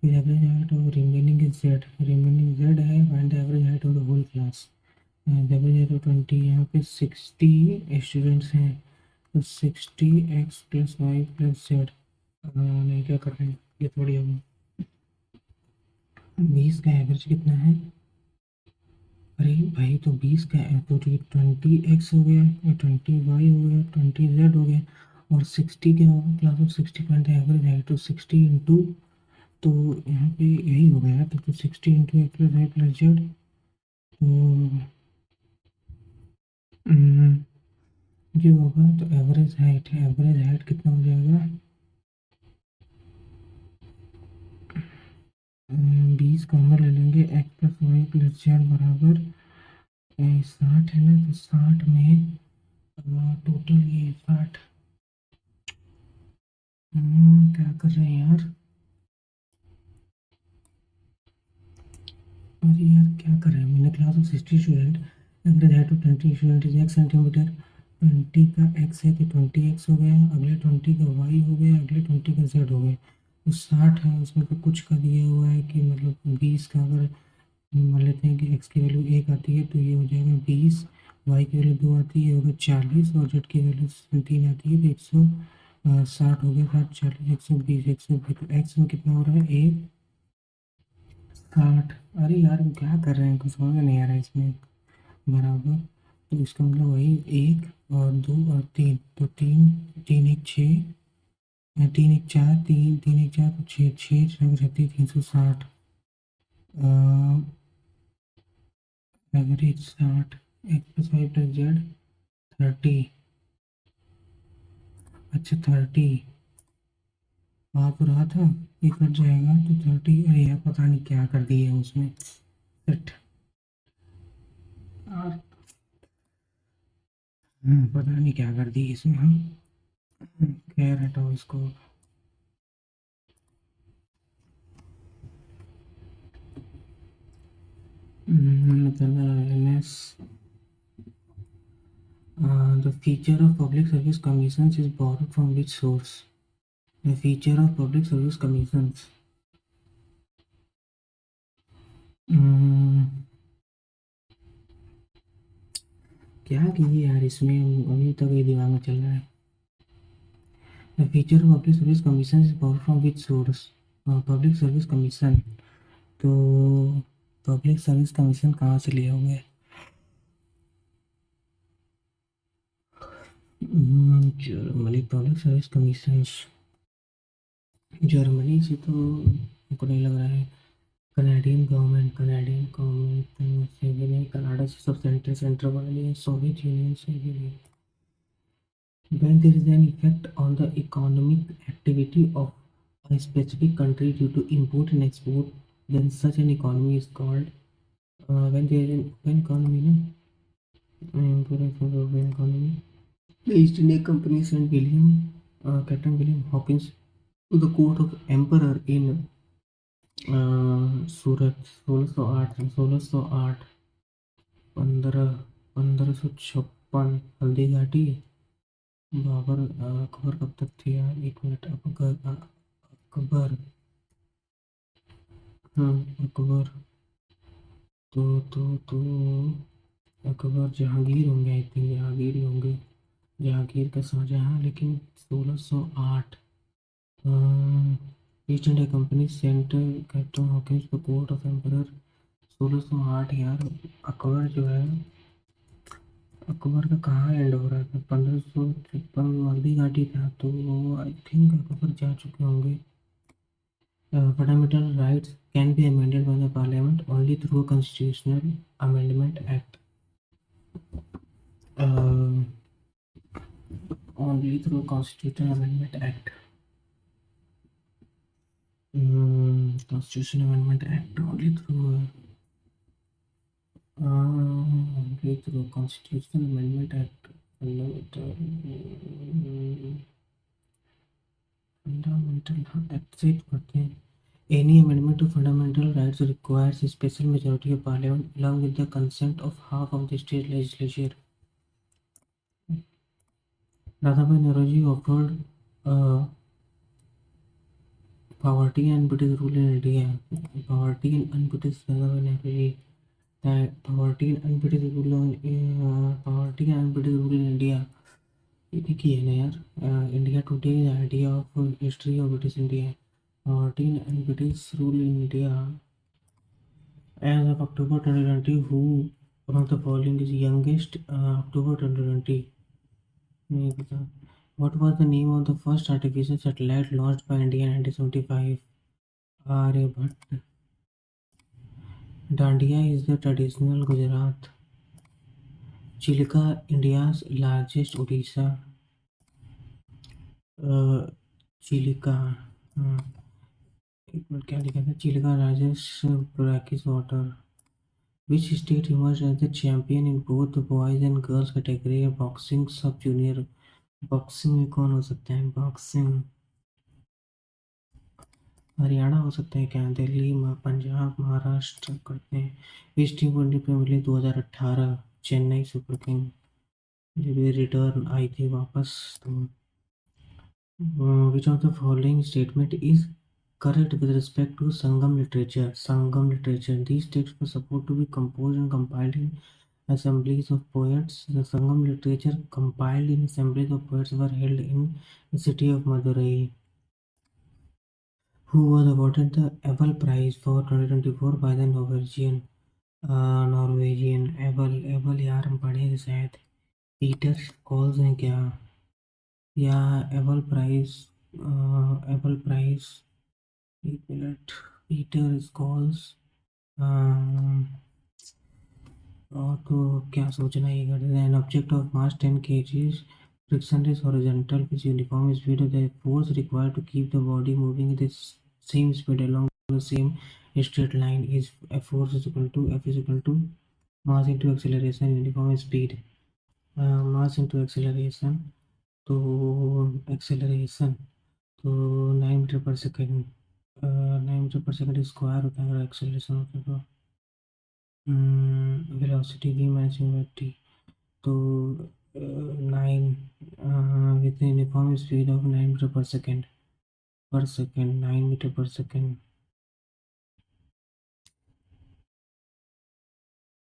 फिर average height of remaining is z, remaining z है, find the average height of the whole class. Average height of 20, यहाँ पे 60 स्टूडेंट्स हैं, तो 60x plus Y plus Z, नहीं क्या कर रहे हैं, ये थोड़ी होगा, 20 का एवरेज कितना है, अरे भाई तो 20 का तो 20x हो गया, 20y हो गया, 20z हो गया, और 60 के क्लास ऑफ 60 पॉइंट एवरेज है, तो 60 इंटू, तो यहाँ पे यही हो गया, तो 60 into X plus Y plus Z, तो ये होगा, तो एवरेज हाइट है, एवरेज हाइट कितना हो जाएगा, 20 कॉमन ले लेंगे, X plus Y plus Z बराबर 60 है ना, तो 60 में टोटल ये 60, क्या कर रहे हैं यार, अरे यार क्या कर रहे हैं, मैंने class of 60 student, average height of 20 student is x centimetre. 20 का x है तो 20x हो गया, अगले 20 का y हो गया, अगले 20 का z हो गया। तो 60 है, उसमें तो कुछ का दिया हुआ है कि मतलब 20 का, अगर मान लेते हैं कि x की वैल्यू 1 आती है तो ये हो जाएगा 20, y की वैल्यू 2 आती है होगा 40, और z की वैल्यू 3 आती है तो 160 हो गया। 60 40 120 120, तो x में कितना हो रहा है 1 60। अरे यार क्या कर रहे हैं, कुछ समझ में नहीं आ रहा है इसमें। बराबर, तो इसका मतलब वही 1 और 2 और 3, तो 3 3 1 6, 3 1 4, 3 3 1 4 तो 6 6 36 360, average 60, x plus Y plus Z 30। अच्छा 30 वहाँ पर रहा था, ये कट जाएगा तो 30। अरे यार पता नहीं क्या कर दिए हैं उसमें, सेट। और पता नहीं क्या कर दिए इसमें हम। खैर हटाओ इसको। The feature of public service commissions is borrowed from which source? The feature of public service commissions. क्या कीजिए यार इसमें, अभी तक ये दिमाग में चल रहा है। The feature of public service commissions is borrowed from which source? Public service commission, तो पब्लिक सर्विस कमीशन कहाँ से लिया हुआ है? Germany public service commissions, Germany से तो हमको नहीं लग रहा है। कनाडियन गवर्नमेंट से भी नहीं, कनाडा से सब सेंटर वाले हैं, सोवियत यूनियन से भी नहीं। When there is an effect on the economic activity of a specific country due to import and export, then such an economy is called when there is an open economy, no? Import and export open economy. The East India Company sent Captain William Hawkins to the court of emperor in सूरत 1608 1556 हल्दीघाटी। बाबर अकबर कब तक थे यार, एक minute. Akbar Akbar तो अकबर जहांगीर होंगे, I think Jahangir ही होंगे, जहांगीर का शाहजहां। लेकिन 1608 east India company centre captain Hawkins the court of emperor 1608 यार। अकबर जो है, अकबर का कहाँ एंड हो रहा था, 1556 हल्दी घाटी था, तो आई थिंक अकबर जा चुके होंगे। Fundamental rights can be amended by the parliament only through a constitutional amendment act. Only through a constitutional amendment act. Constitutional amendment act only through constitutional amendment act. Fundamental except करते हैं। Any amendment to fundamental rights requires a special majority of parliament along with the consent of half of the state legislature. Dadabhai Naoroji offered poverty and British rule in India. Poverty and British Dadabhai Naoroji, poverty and British rule in India. एक ही है ना यार। India today the idea of history of British India, poverty and British rule in India. As of October 2020, who among the following is youngest? October 2020 नहीं पता। What was the name of the first artificial satellite launched by India in 1975? Aryabhatta. Dandiya is the traditional Gujarat. Chilka, India's largest Odisha. Chilika, एक minute क्या लिखा था, Chilika largest brackish water. Which state emerged as the champion in both the boys and girls category of boxing सब junior? Boxing में कौन हो सकता है, बॉक्सिंग हरियाणा हो सकते हैं क्या? दिल्ली, पंजाब, महाराष्ट्र करते हैं। East team world premier league 2018 Chennai super king जब ये रिटर्न आई थी वापस तो which of the following statement is correct with respect to Sangam literature? Sangam literature. These texts were supposed to be composed and compiled in assemblies of poets. The Sangam literature compiled in assemblies of poets were held in the city of Madurai. Who was awarded the Abel Prize for 2024 by the Norwegian Abel यार हम पढ़े थे शायद Peter calls हैं क्या या Abel prize एक minute Peter Scholtz और तो क्या सोचना ये करते हैं an object of mass 10 kgs frictionless horizontal with uniform speed of the force required to keep the body moving at the same speed along the same straight line is a force is equal to F is equal to mass into acceleration uniform speed mass into acceleration तो acceleration तो 9 meter per second 9 meter per second square होता है अगर acceleration होता है तो velocity v minus T to 9 with uniform speed of 9 meter per second 9 meter per second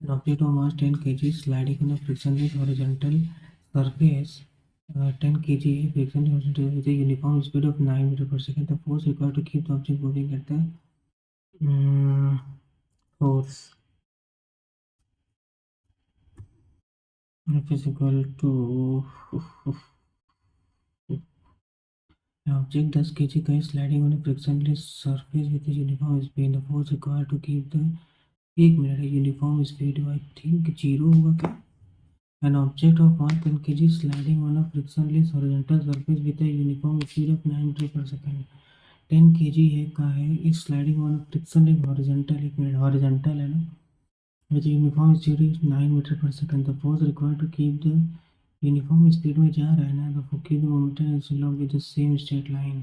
an object of mass 10 kg sliding on a frictionless horizontal surface 10 kg friction horizontal with a uniform speed of 9 meter per second. The force required to keep the object moving at the force F is equal to object 10 kg का sliding on a frictionless surface with a uniform speed. The force required to keep the एक minute uniform speed I think zero होगा क्या An object of mass 10 kg sliding on a frictionless horizontal surface with a uniform speed of 9 meter per second. 10 kg है का है इस sliding on a frictionless horizontal एक minute horizontal है ना with a uniform speed is 9 meter per second. The force required to keep the uniform speed में जा रहा है ना तो keep the momentum is along with the same straight line.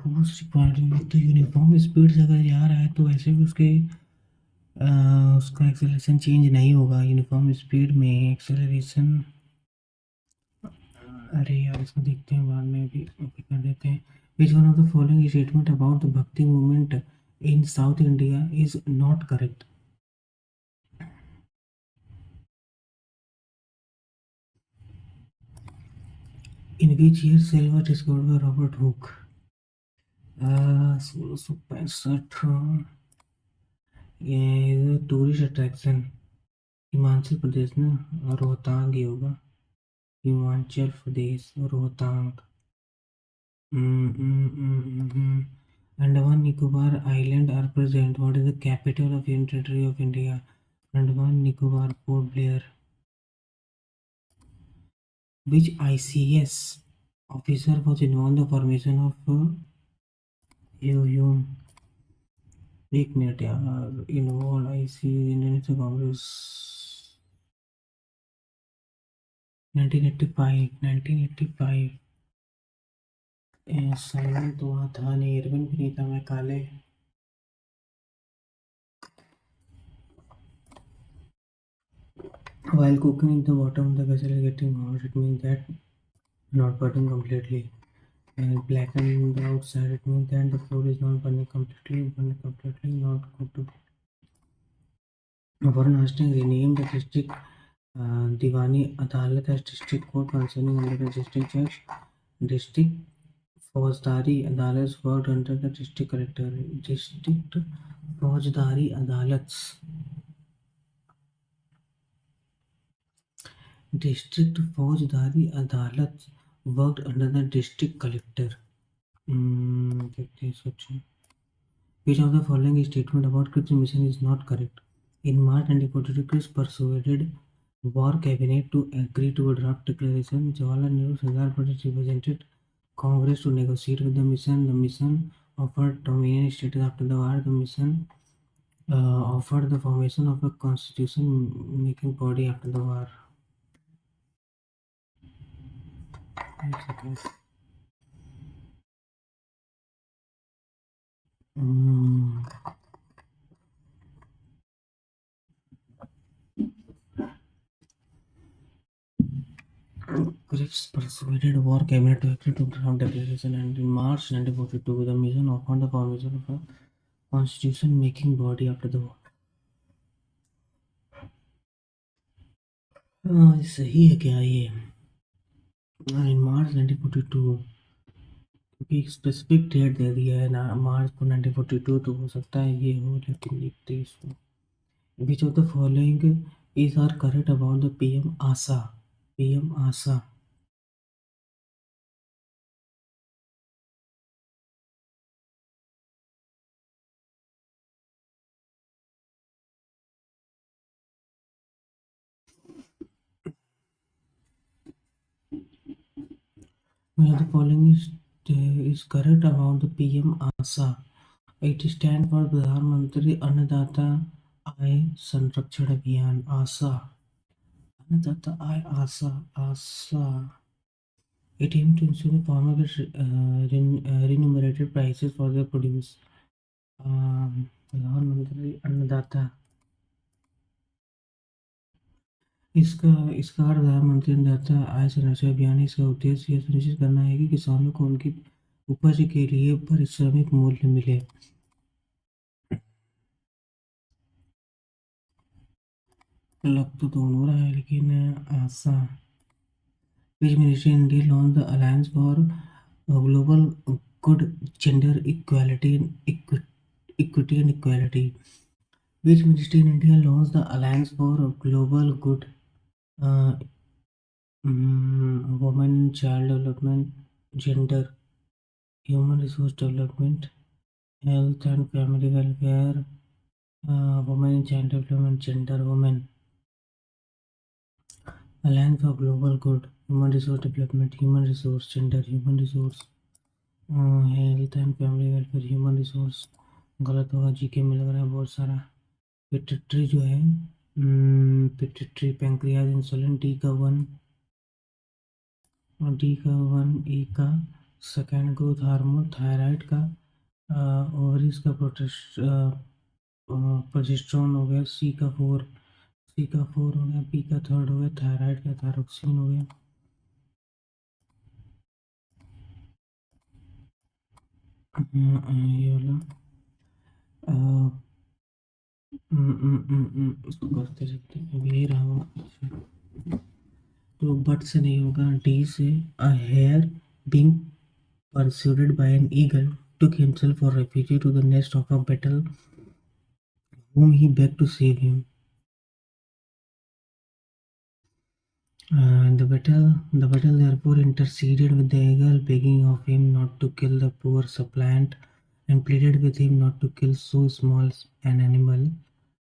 Force required तो यूनिफॉर्म स्पीड से अगर जा रहा है तो वैसे भी उसका एक्सेलरेशन चेंज नहीं होगा यूनिफॉर्म स्पीड में एक्सेलरेशन अरे यार इसको देखते हैं बाद में भी कर देते हैं which one of the following statement about the Bhakti movement in South India is not correct in which year cell was discovered by Robert Hooke 1665 ये टूरिस्ट अट्रैक्शन हिमाचल प्रदेश ना रोहतांग ही होगा Himachal Pradesh Rohtang Andaman Nicobar Island are present. What is the capital of Union Territory of India? Andaman Nicobar Port Blair. Which ICS officer was involved in the formation of Hume? एक minute यार involve ICS Indian Congress 1985 Simon तो वहाँ था नहीं Irwin भी नहीं था मैं काले while cooking the bottom of the vessel is getting hot it means that not burning completely and blackened the outside it means that the floor is not burning completely not cooked Warren Hastings renamed the district Diwani Adalat as district court concerning under the district judge district फौजदारी अदालत worked under the district collector district फौजदारी अदालत district फौजदारी अदालत worked under the district collector देखते हैं सोचें which of the following statement about Cripps mission is not correct in March 1942 Cripps persuaded war cabinet to agree to a draft declaration Jawaharlal Nehru Sardar Patel represented Congress to negotiate with the mission. The mission offered dominion status after the war. The mission offered the formation of a constitution making body after the war. Griffiths persuaded war cabinet to agree to draft declaration, and in March 1942, with a mission upon the formation of a constitution-making body after the war. सही है क्या ये? In March 1942, क्योंकि एक specific date दे दिया है ना, मार्च को 1942, तो हो सकता है ये हो, लेकिन देखते हैं इसको. Which of the following is are correct about the PM ASA? PM ASA. Which of the following is correct about the PM ASA? It stands for प्रधानमंत्री अन्नदाता आय संरक्षण अभियान, आशा. अन्नदाता आय आशा, आशा. It aims to ensure the farmers remunerated prices for their produce. प्रधानमंत्री अन्नदाता, इसका इसका अर्थ प्रधानमंत्री अन्नदाता आय संरक्षण अभियान. इसका उद्देश्य यह सुनिश्चित करना है कि किसानों को उनकी उपज के लिए पारिश्रमिक मूल्य मिले. लग तो दोनों रहा है, लेकिन आशा. Which ministry in India launched the Alliance for Global Good, Gender Equality and Equity and Equality? Which ministry in India launched the Alliance for Global Good, Women, Child Development, Gender, Human Resource Development, Health and Family Welfare, Women, Child Development, Gender, Women. Alliance for Global Good, Human Resource Development, Human Resource, Gender, Human Resource, health and family welfare, human resource. गलत होगा, GK में लग रहा है बहुत सारा. Pituitary जो है, पिट्यूटरी, पैंक्रियाज, इंसुलिन. डी का 1, डी का 1, ई का सेकेंड ग्रोथ हार्मोन, थायराइड का, ओवरीज का प्रोजेस्टेरोन हो गया. सी का 4, सी का 4 हो गया. बी का 3 हो गया, थायराइड का थायरोक्सिन हो गया. ये वाला इसको करते रहते हैं. अभी रहा हूँ, तो बट से नहीं होगा. डी से, a hare being pursued by an eagle took himself for refuge to the nest of a beetle whom he begged to save him. The beetle therefore interceded with the eagle, begging of him not to kill the poor suppliant, and pleaded with him not to kill so small an animal.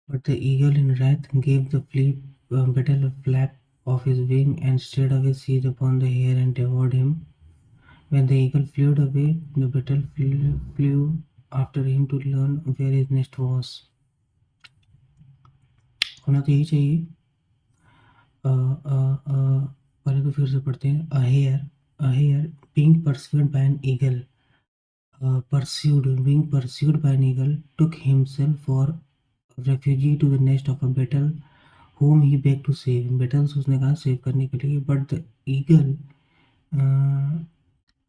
But the eagle in wrath gave the beetle a flap of his wing and straight away seized upon the hare and devoured him. When the eagle flew away, the beetle flew after him to learn where his nest was. होना तो यही चाहिए. पहले तो फिर से पढ़ते हैं. A hare being pursued by an eagle, being pursued by an eagle, took himself for refuge to the nest of a beetle whom he begged to save. Beetles उसने कहा सेव करने के लिए, but the eagle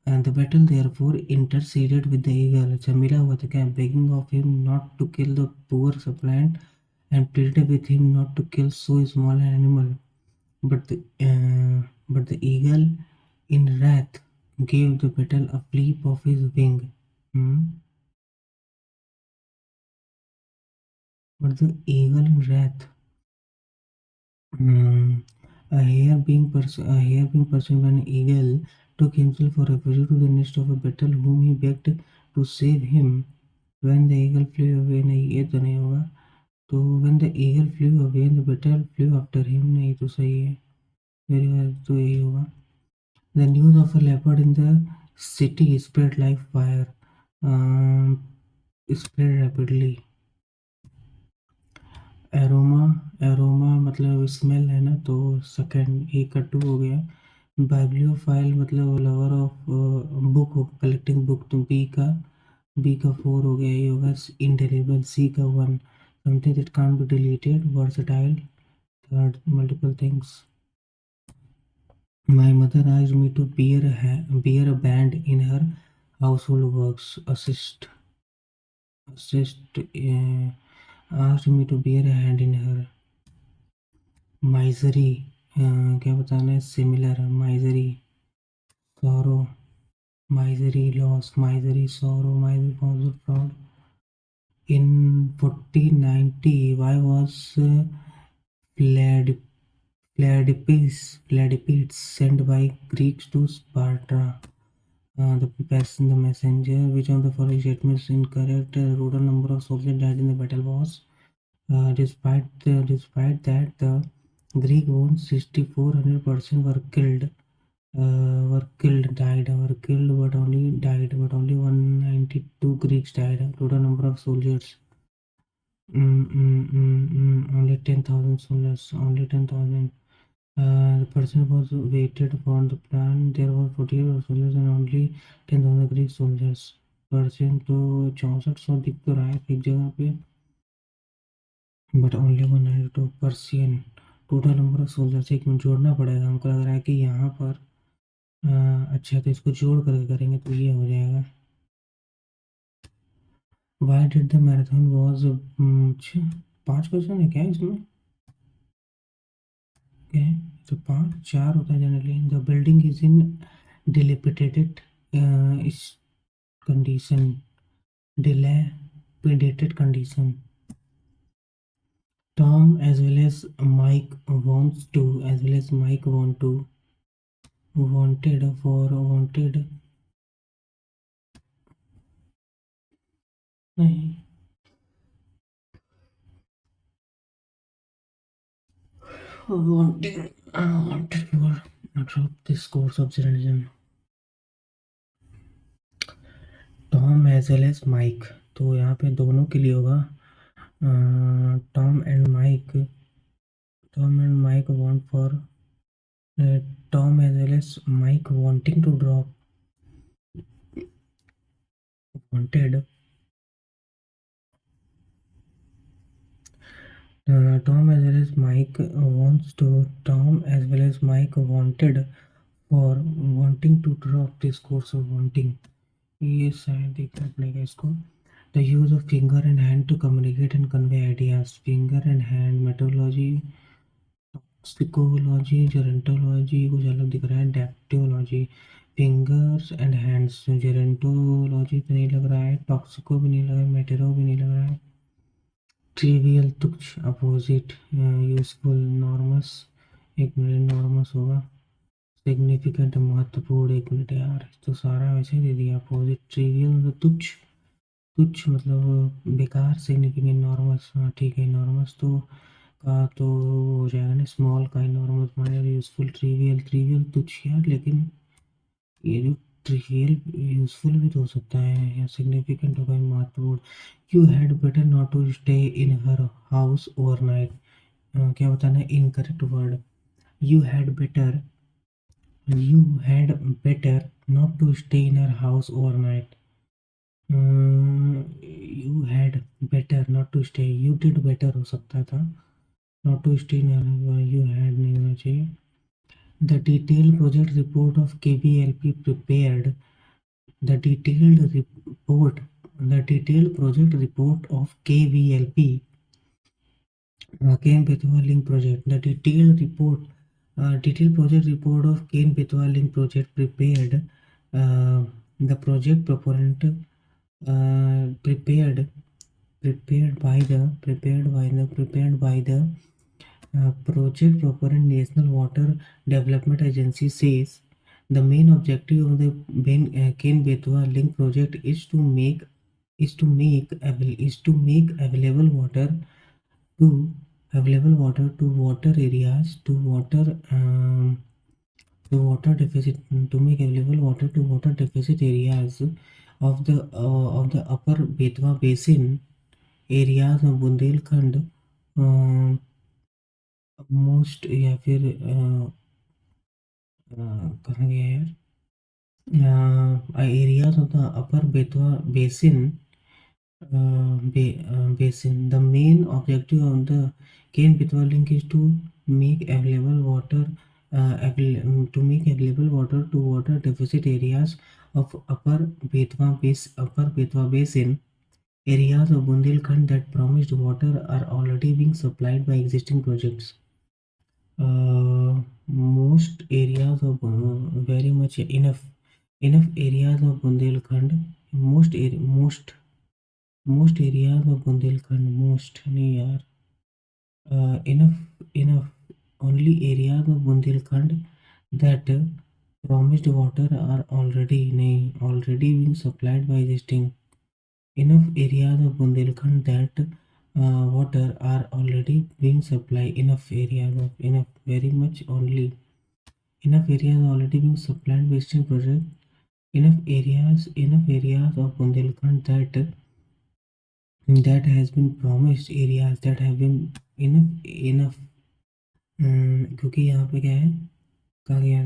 and the beetle therefore interceded with the eagle. अच्छा मिला हुआ था क्या? Begging of him not to kill the poor suppliant and pleaded with him not to kill so small an animal. But the eagle in wrath gave the beetle a flip of his wing. But the eagle in wrath, a hare being pursued by an eagle took himself for refuge to the nest of a beetle whom he begged to save him. When the eagle flew away, नहीं ये तो नहीं होगा. तो when the eagle flew away and the beetle flew after him, नहीं तो सही है. मेरे ख्याल तो यही होगा. The news of a leopard in the city spread like fire. Spread rapidly. Aroma मतलब स्मेल है ना, तो सेकेंड, एक का 2 हो गया. बाइब्लियोफाइल मतलब लवर ऑफ बुक हो, कलेक्टिंग बुक। तो बी का 4 हो गया, ये होगा इंडेलिबल। सी का 1 something that can't be deleted. Versatile, third multiple things. My mother asked me to bear a band in her household works. Asked me to bear a hand in her. Misery, क्या बताना है? Similar, misery, sorrow, misery, loss, misery, sorrow, misery, cause of fraud. In 1490, why was Vlad- Vladipes sent by Greeks to Sparta? The messenger. Which of the following statements is incorrect? Total number of soldiers died in the battle was, despite that the Greek won 6,400% but only 192 Greeks died. Total number of soldiers, only 10,000 soldiers, only 10,000. The person was waited for the plan. There were 48 soldiers and only 10,000 Greek soldiers. Person तो 6400 दिख तो रहा है एक जगह पे, but only 192 Persian. Total number of soldiers, एक minute जोड़ना पड़ेगा हमको लग रहा है कि यहाँ पर अच्छा, तो इसको जोड़ करके करेंगे तो ये हो जाएगा। Why did the marathon was, 5 question है क्या इसमें? क्या है तो 5 4 होता है generally. The building is in dilapidated is condition, dilapidated condition. Tom as well as Mike wants to, as well as Mike wanted नहीं, wanted for drop this course of journalism. Tom as well as Mike, तो यहाँ पे दोनों के लिए होगा। Tom and Mike want for Tom as well as Mike wanting to drop, wanted Tom as well as Mike wanted for wanting to drop this course of wanting। ये शायद देखना पड़ेगा इसको। The use of finger and hand to communicate and convey ideas। finger and hand, meteorology, toxicology, gerontology कुछ अलग दिख रहा है। dactyology, fingers and hands। gerontology तो नहीं लग रहा है, toxico भी नहीं लग रहा है, meteoro भी नहीं लग रहा है। ट्रिवियल, तुच्छ, अपोजिट, यूजफुल, नॉर्मस, एक मिनट, नॉर्मस होगा। सिग्निफिकेंट, महत्वपूर्ण, एक मिनट यार, तो सारा वैसे ही दे दिया। अपोजिट, ट्रिवियल मतलब तुच्छ, तुच्छ मतलब बेकार। सिग्निफिकेंट, नॉर्मस, हाँ ठीक है, नॉर्मस तो का तो हो जाएगा ना, स्मॉल का ही नॉर्मस मानेगा। यूजफुल, ट्रिवियल, ट्रिवियल तुच्छ यार, लेकिन ये जो ट्रिवियल यूजफुल भी तो हो सकता है, या सिग्निफिकेंट होगा महत्वपूर्ण। You had better not to stay in her house overnight. क्या बताना है? Incorrect word. You had better, you had better not to stay in her house overnight. You had better not to stay, you did better हो सकता था, not to stay in her, you had नहीं होना चाहिए। The detail project report of KBLP prepared, the detailed project report of KVLP, Kane Betwa Link project. The detailed project report of Kane Betwa Link project prepared, the project proponent prepared by the project proponent National Water Development Agency says the main objective of the Ken Betwa Link project is to make available water to water areas, to water deficit to make available water to water deficit areas of the upper Betwa basin areas of Bundelkhand, most या फिर कहाँ गया यार, areas of the upper Betwa basin. Basin. The main objective of the Kane Betwa link is to make available water to water deficit areas of upper Betwa basin. Areas of Bundelkhand that promised water are already being supplied by existing projects. Most areas of very much enough areas of Bundelkhand. Most areas of Bundelkhand. Most नहीं यार. Enough only areas of Bundelkhand that promised water are already being supplied by existing. Enough areas of Bundelkhand that water are already being supplied. Enough very much only. Enough areas already being supplied by existing project. Enough areas of Bundelkhand that has been promised areas that have been enough. क्योंकि यहाँ पे क्या है, कहाँ गया,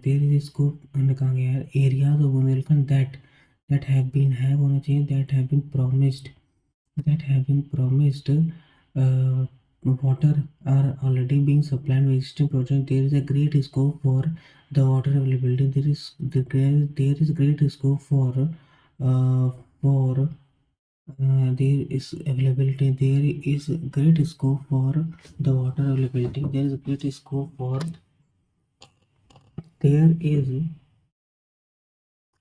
there is scope, कहाँ गया यार, areas of Bundelkhand that have been have होना चाहिए, that have been promised water are already being supplied by existing project. There is a great scope for the water availability. There is great scope for there is availability. There is great scope for the water availability. There is great scope for there is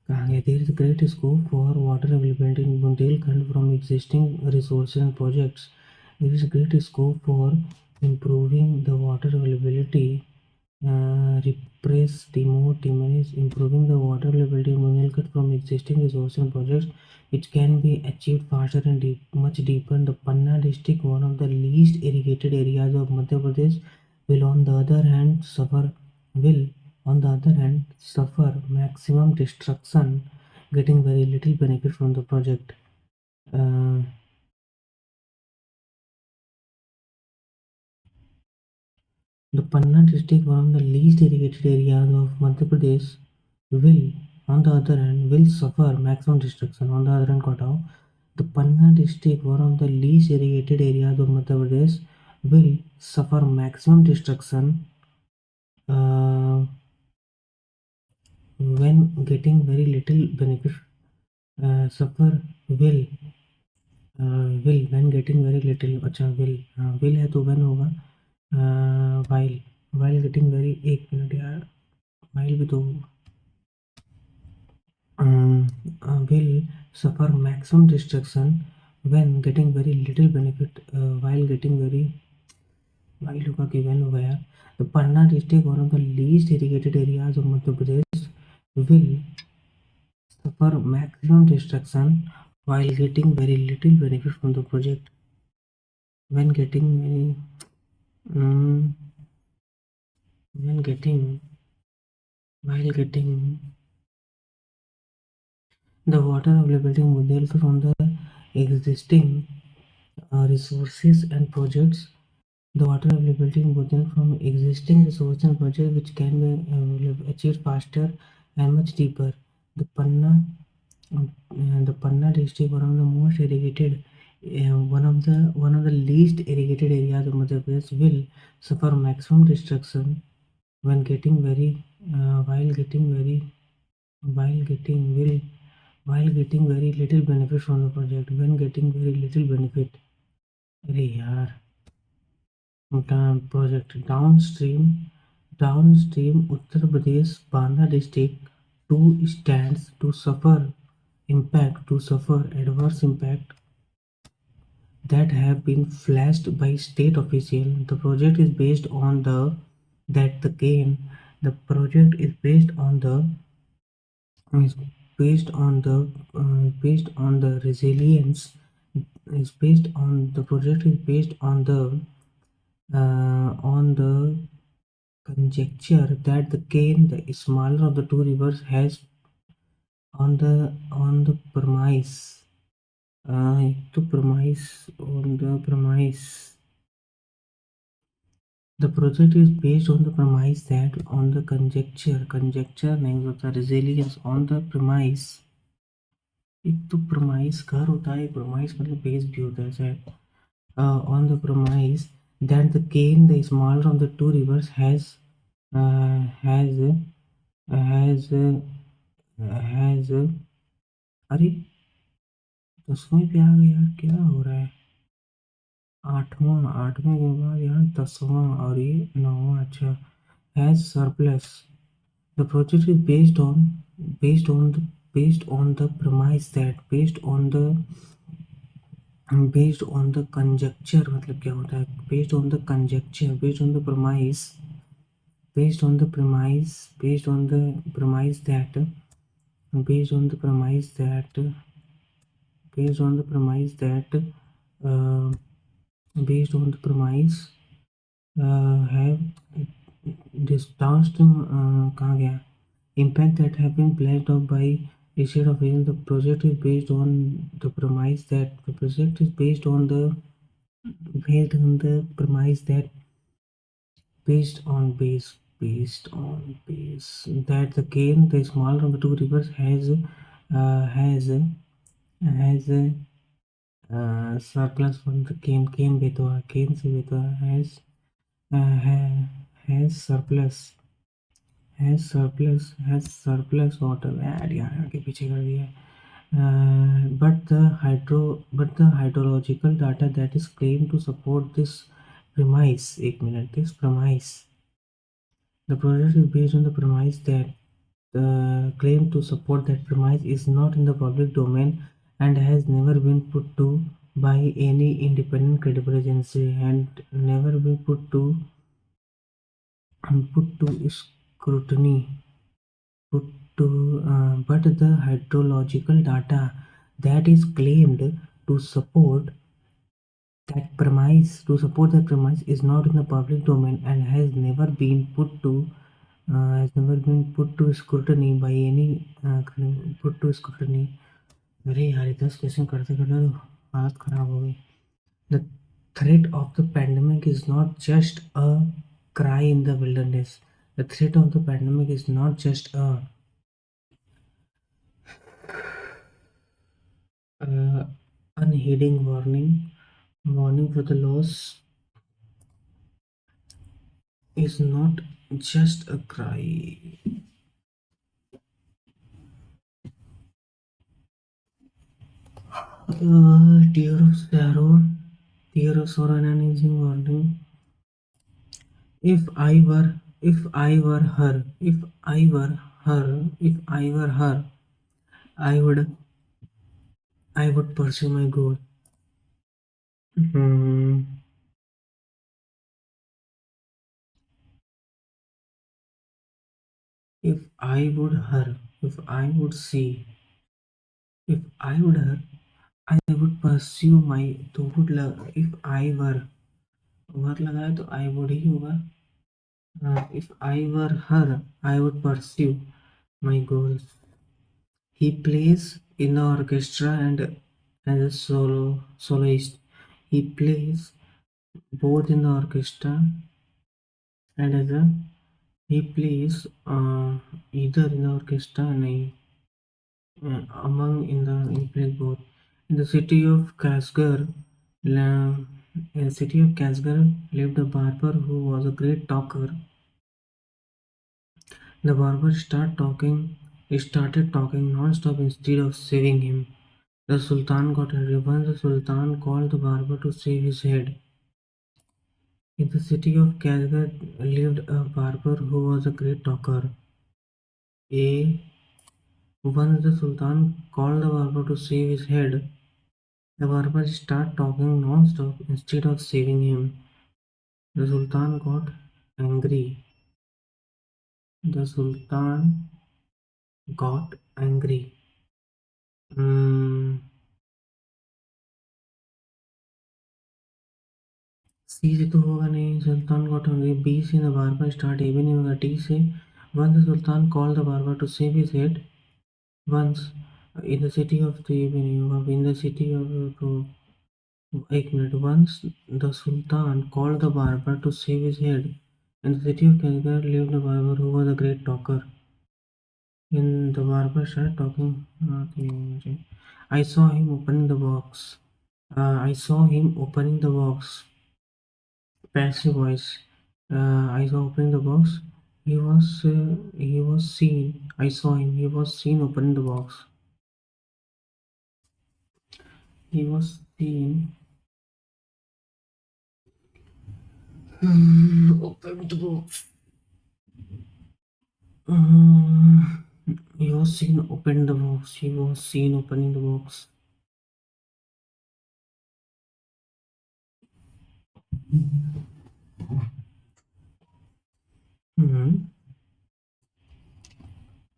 there is great scope for water availability in Bundelkhand from existing resources and projects. There is great scope for improving the water availability. Repress, demote, diminish, improving the water availability in Bundelkhand from existing resources and projects, which can be achieved faster and much deeper. The Panna district, one of the least irrigated areas of Madhya Pradesh, will on the other hand suffer maximum destruction, getting very little benefit from the project. The Panna district, one of the least irrigated areas of Madhya Pradesh, on the other hand, will suffer maximum destruction. On the other hand, the Panna district, one of the least irrigated areas of Madhya Pradesh, will suffer maximum destruction when getting very little benefit. Suffer will when getting very little. अच्छा will है तो when होगा while getting very, एक minute यार, while भी तो will suffer maximum destruction when getting very little benefit. While getting very while होगा कि when होगा यार. The Panna district, one of the least irrigated areas of Madhya Pradesh, will suffer maximum destruction while getting very little benefit from the project. When getting very while getting the water availability in Bundelkhand from the existing resources and projects. The water availability in Bundelkhand from existing resources and projects, which can be achieved faster and much deeper. The Panna district, one of the most irrigated, one of the least irrigated areas of Madhya Pradesh, will suffer maximum destruction when getting very while getting very little benefit from the project. When getting very little benefit, अरे यार, project downstream Uttar Pradesh Banda district too stands to suffer adverse impact that have been flashed by state official. The project is based on the project is based on the resilience, is based on the project is based on the conjecture that the cane, the smaller of the two rivers, has on the premise on the premise The project is based on the premise that on the conjecture नहीं होता, resilience on the premise. एक तो premise घर होता है, एक premise मतलब base भी होता है शायद. On the premise that the cane, the smaller of the two rivers, has अरे 10वीं पे आ गए यार, क्या हो रहा है? आठवें के बाद यहाँ 10वां और ये 9वां. अच्छा, has surplus. The project is based on the premise that based on the conjecture मतलब क्या होता है? Based on the conjecture, based on the premise, based on the premise, based on the premise that based on the premise that based on the premise that uh, based on the premise have this downstream कहाँ गया? Impact that have been pledged off by instead of even the project is based on the premise that the project is based on the premise that based on base that the cane, the smaller of the two rivers, has surplus from the cane Betwa cane से Betwa has surplus water. यार यहाँ के पीछे कर दिया. But the hydrological data that is claimed to support this premise. एक minute, this premise. The project is based on the premise that the claim to support that premise is not in the public domain and has never been put to by any independent credible agency and never been put to scrutiny. But the hydrological data that is claimed to support that premise is not in the public domain and has never been put to scrutiny by any put to scrutiny. अरे यार 10 question करते करते तो हालत खराब हो गई. The threat of the pandemic is not just a cry in the wilderness. The threat of the pandemic is not just a unheeding warning for the loss is not just a cry. Tear of sorrow and an warning. If I were her, I would pursue my goal. Hmm. If I would her, if I would see, if I would her, I would pursue my तो would if I were लगाया तो I would ही होगा. If I were her, I would pursue my goals. He plays in the orchestra and as a soloist. He plays both in the orchestra and as a he plays either in the orchestra and among in the in plays both. In the city of Kashgar, lived a barber who was a great talker. The barber started talking non-stop instead of saving him. The Sultan got angry. Once the Sultan called the barber to shave his head. In the city of Kashgar lived a barber who was a great talker. Once the Sultan called the barber to shave his head. The barber started talking non-stop instead of saving him. The Sultan got angry. The Sultan got angry. C से तो होगा नहीं. Sultan got angry. B से the barber start even नहीं होगा. D से once the Sultan called the barber to shave his head. Once in the city of the भी नहीं होगा. In the city of तो एक minute. Once the Sultan called the barber to shave his head. In the city of Kashgar lived a barber who was a great talker. In the barber started talking. I saw him opening the box. I saw him opening the box. Passive voice. I saw opening the box. He was seen. I saw him. He was seen opening the box. He was seen. Open the box. He was seen opening the box. He was seen opening the box.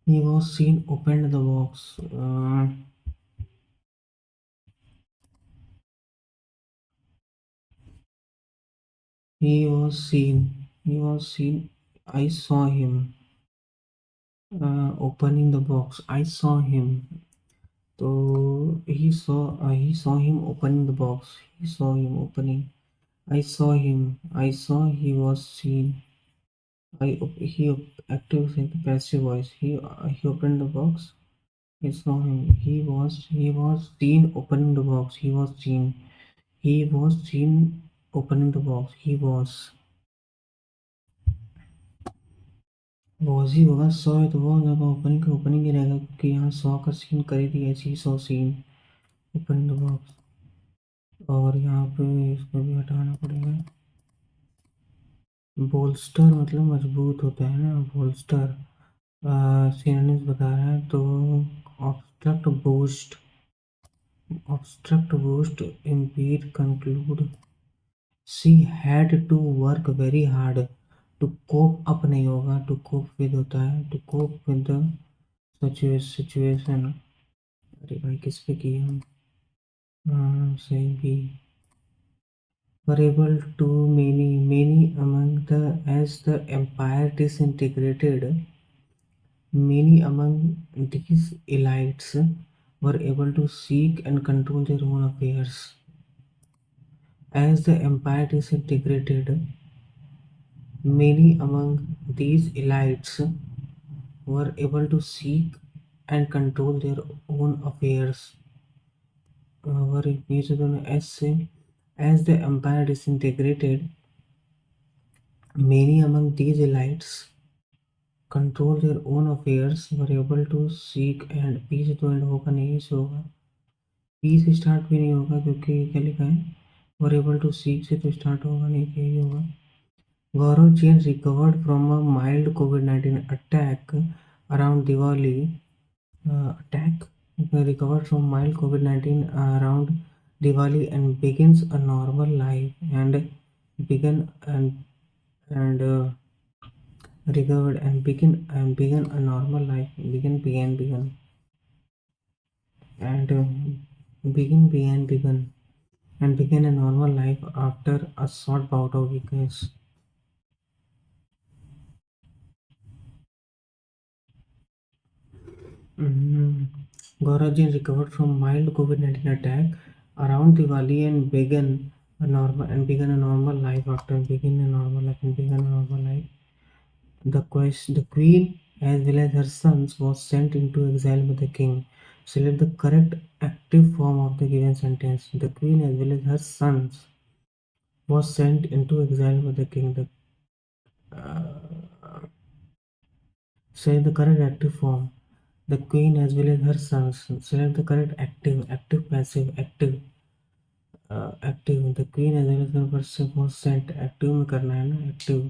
He was seen opened the box. He was seen. He was seen. I saw him opening the box. I saw him. So he saw him opening the box. He saw him opening. I saw him. I saw he was seen. He active like passive voice. He opened the box. I saw him. He was seen opening the box. He was seen. He was seen opening the box. He was ही होगा. सौ है तो वो होगा. Opening ही रहेगा क्योंकि यहाँ सौ का सीन कर दिया. ऐसे सौ सीन ओपनिंग द बॉक्स. और यहाँ पे इसको भी हटाना पड़ेगा. बोल्स्टर मतलब मजबूत होता है ना. बोल्स्टर सिनोनिम्स बता रहा है तो obstruct boost. impede, conclude. She had to work very hard to cope up नहीं होगा. to cope with होता है. to cope with the situation. अरे भाई किस पे किए हम. सही भी. were able to many among the as the empire disintegrated. Many among these elites were able to seek and control their own affairs. As the empire disintegrated, many among these elites were able to seek and control their own affairs. As the empire disintegrated, many among these elites control their own affairs, were able to seek and peace तो and होगा नहीं से होगा. P से start भी नहीं होगा क्योंकि क्या लिखा है. वर एबल टू सीक से तो स्टार्ट होगा नहीं. क्या ही होगा. Gaurav Jain recovered from a mild कोविड-19 attack around Diwali. Attack recovered from mild COVID-19 around Diwali and begins a normal life and began and recovered and began a normal life. Began and began and began a normal life after a short bout of weakness. Gaurav recovered from mild COVID-19 attack around Diwali and began a normal life after began a normal life. The queen as well as her sons was sent into exile by the king. Select the correct active form of the given sentence. The queen as well as her sons was sent into exile by the king. Select the correct active form. The queen as well as her sons. Select the correct active, passive, active. The queen as well as her person was sent. Active में करना है ना. Active.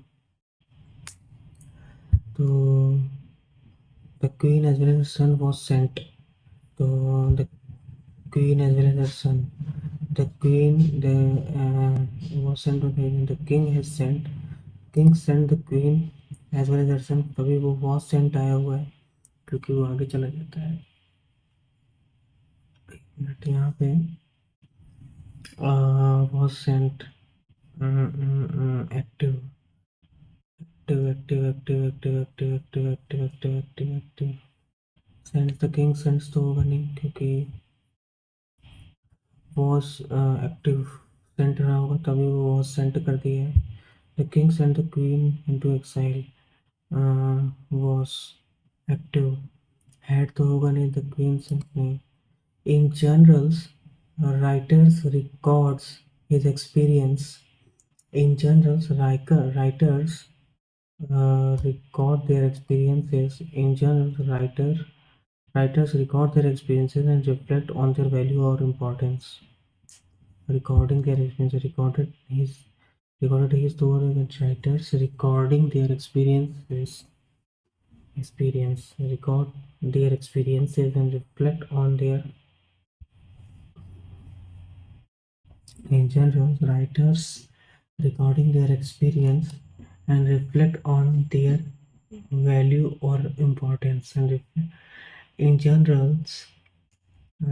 तो the queen as well as her son was sent. तो the queen as well as her son. The queen was sent to the king has sent. King sent the queen as well as her son. तभी वो was sent आया हुआ है क्योंकि वो आगे चला जाता है. मिनट यहाँ पे was sent. Active. Sends the king sends तो होगा नहीं क्योंकि was active sent रहा होगा तभी वो was sent कर दिया है. The king sent the queen into exile. Was active. Had तो होगा नहीं. The queen sent नहीं. In generals, writers records his experience. In generals, writers record their experiences. In general, writers record their experiences and reflect on their value or importance. Recording their experiences, recorded his story with writers recording their record their experiences and reflect on their. In general, writers recording their experience and reflect on their value or importance. In general,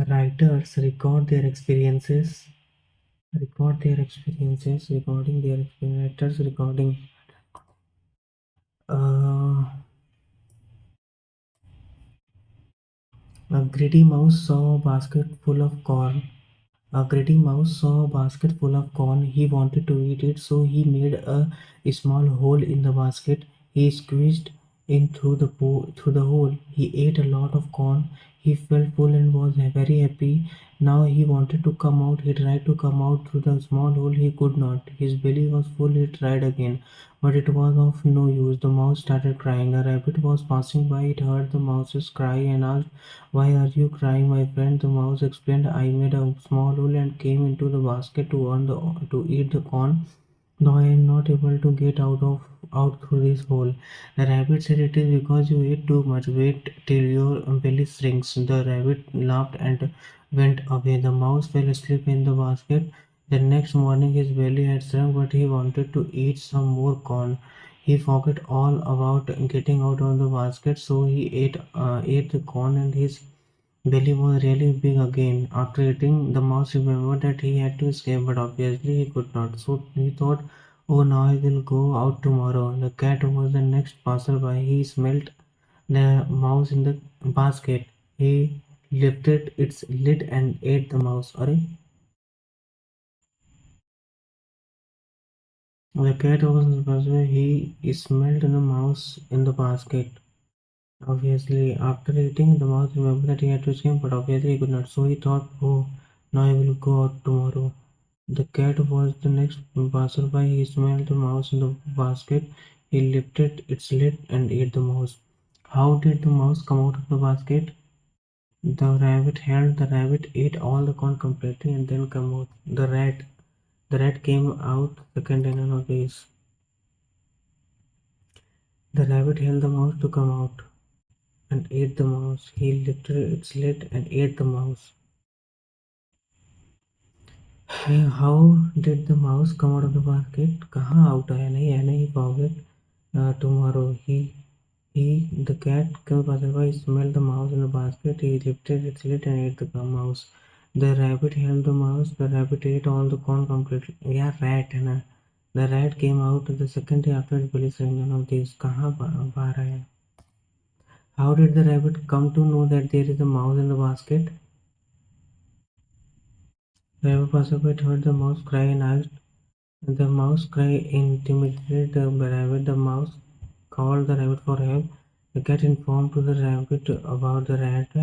writers recording their experiences, recording. A greedy mouse saw a basket full of corn. A greedy mouse saw a basket full of corn. He wanted to eat it, so he made a small hole in the basket. He squeezed in through the hole. He ate a lot of corn. He felt full and was very happy. Now he wanted to come out. He tried to come out through the small hole. He could not. His belly was full. He tried again, but it was of no use. The mouse started crying. A rabbit was passing by. It heard the mouse's cry and asked, "Why are you crying, my friend?" The mouse explained, "I made a small hole and came into the basket to eat the corn. Now I am not able to get out through this hole." The rabbit said, "It is because you ate too much. Wait till your belly shrinks." The rabbit laughed and went away. The mouse fell asleep in the basket. The next morning his belly had shrunk, but he wanted to eat some more corn. He forgot all about getting out of the basket, so he ate the corn, and his belly was really big again. After eating, the mouse remembered that he had to escape, but obviously he could not. So he thought, "Oh, now I will go out tomorrow." The cat was the next passerby. He smelt the mouse in the basket. He lifted its lid and ate the mouse. Sorry. The cat was the passerby. He smelled the mouse in the basket. Obviously, after eating, the mouse remembered that he had to escape, but obviously he could not. So he thought, "Oh, now I will go out tomorrow." The cat was the next passerby. He smelled the mouse in the basket. He lifted its lid and ate the mouse. How did the mouse come out of the basket? The rabbit ate all the corn completely and then come out. The rat came out second in none of these. The rabbit held the mouse to come out and ate the mouse. He lifted its lid and ate the mouse. How did the mouse come out of the basket? कहाँ out आया? नहीं है, नहीं forget. Tomorrow the cat came passerby smelled the mouse in the basket. He lifted its lid and ate the mouse. The rabbit held the mouse. The rabbit ate all the corn completely. Yeah, rat है ना. The rat came out the second day after its belly shrank. None of these. कहाँ बाहर आया? How did the rabbit come to know that there is a mouse in the basket? The rabbit passerby heard the mouse cry and asked. The mouse cry intimidated the rabbit. The mouse called the rabbit for help. The cat informed to the rabbit about the rat.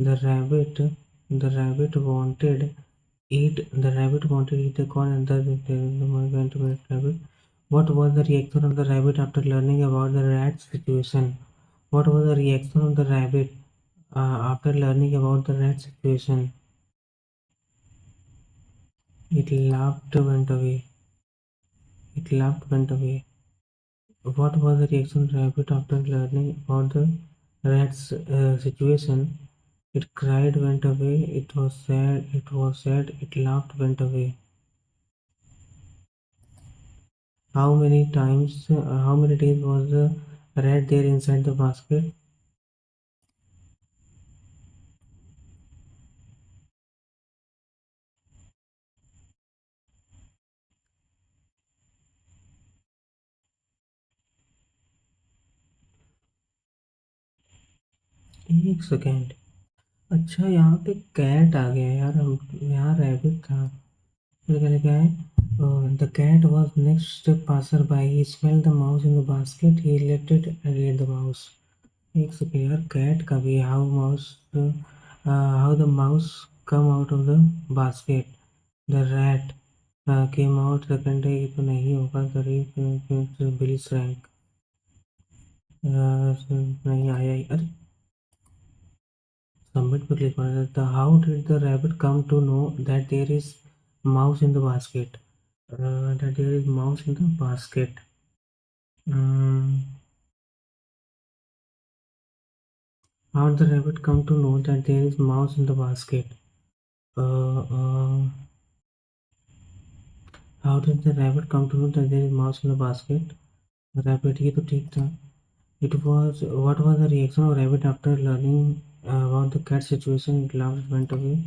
The rabbit, the rabbit wanted to eat the corn, and the mouse went to the rabbit. What was the reaction of the rabbit after learning about the rat's situation? What was the reaction of the rabbit after learning about the rat's situation? It laughed, went away. It laughed, went away. What was the reaction of the rabbit after learning about the rat's situation? It cried, went away. It was sad. It laughed, went away. How many days was the rat there inside the basket? एक second. अच्छा यहाँ पे cat आ गया यार, हम यहाँ rabbit था। फिर क्या लिखा है, the cat was next passer by, he smell the mouse in the basket, he लेटेड एंड एट द माउस। एक सेकेंड यार, कैट का भी how the mouse come out of the basket, the rat came out second day, ये तो नहीं होगा। बिली rank नहीं आया ही। अरे सबमिट पे क्लिक करना था। How did the rabbit come to know that there is mouse in the basket, that there is mouse in the basket. How did the rabbit come to know that there is mouse in the basket? Uh, uh, how did the rabbit come to know that there is mouse in the basket? Rabbit ये तो ठीक था. It was, what was the reaction of rabbit after learning about the cat situation? It laughed, went away.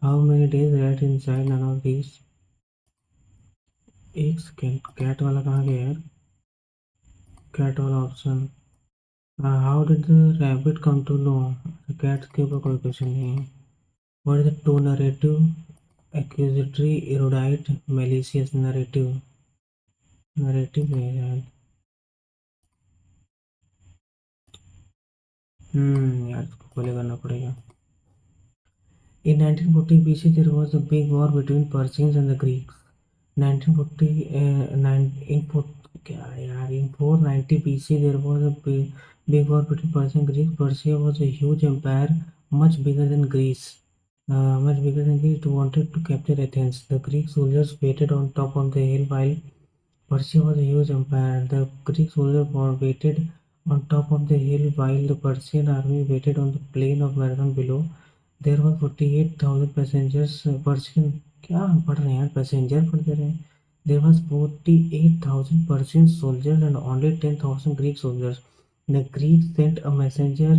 How many days rat inside none of these? एक second, cat वाला कहाँ गया यार? Cat वाला option. How did the rabbit come to know? Cat के ऊपर कोई question नहीं है. What is the two narrative? Accusatory, erudite, malicious. Narrative. Narrative है यार. यार इसको पहले करना पड़ेगा. In 1940 BC, there was a big war between Persians and the Greeks. 1940, क्या यार, in 490 BC, there was a big war between Persia and Greeks. Persia was a huge empire, much bigger than Greece. Much bigger than Greece. It wanted to capture Athens. The Greek soldiers waited on top of the hill while Persia was a huge empire. The Greek soldiers waited on top of the hill while the Persian army waited on the plain of Marathon below. There were 48,000 passengers. Persian क्या हम पढ़ रहे हैं यार, passenger पढ़ते रहे. There was 48,000 Persian soldiers and only 10,000 Greek soldiers. The Greeks sent a messenger,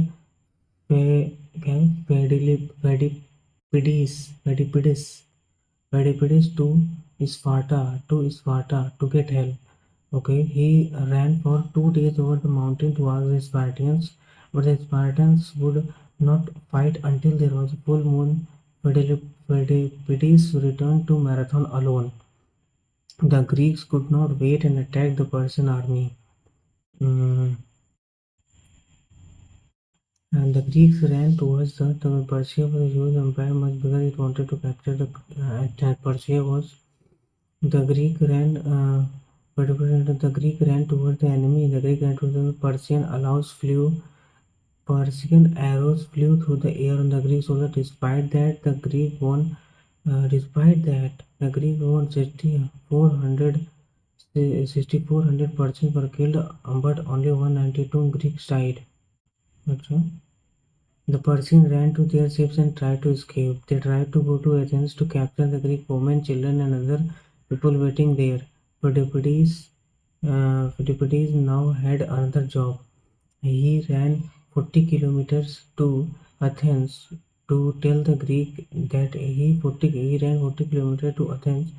Pheidippides to Sparta to get help. Okay, he ran for 2 days over the mountain to ask the Spartans, but the Spartans would not fight until there was a full moon. Pheidippides returned to Marathon alone. The Greeks could not wait and attacked the Persian army. Mm, And the Greeks ran towards the Persia was a huge empire, much bigger. It wanted to capture the Persia was. The Greek ran, the Greek ran toward the enemy. The Greek ran toward the Persian arrows flew through the air on the Greek soldier. Despite that, the Greek won. The Greek won 6,400 Persians were killed, but only 192 Greeks died. Okay. The Persians ran to their ships and tried to escape. They tried to go to Athens to capture the Greek women, children, and other people waiting there. Pheidippides now had another job. He ran 40 kilometers to Athens to tell the Greek that he ran 40 kilometers to Athens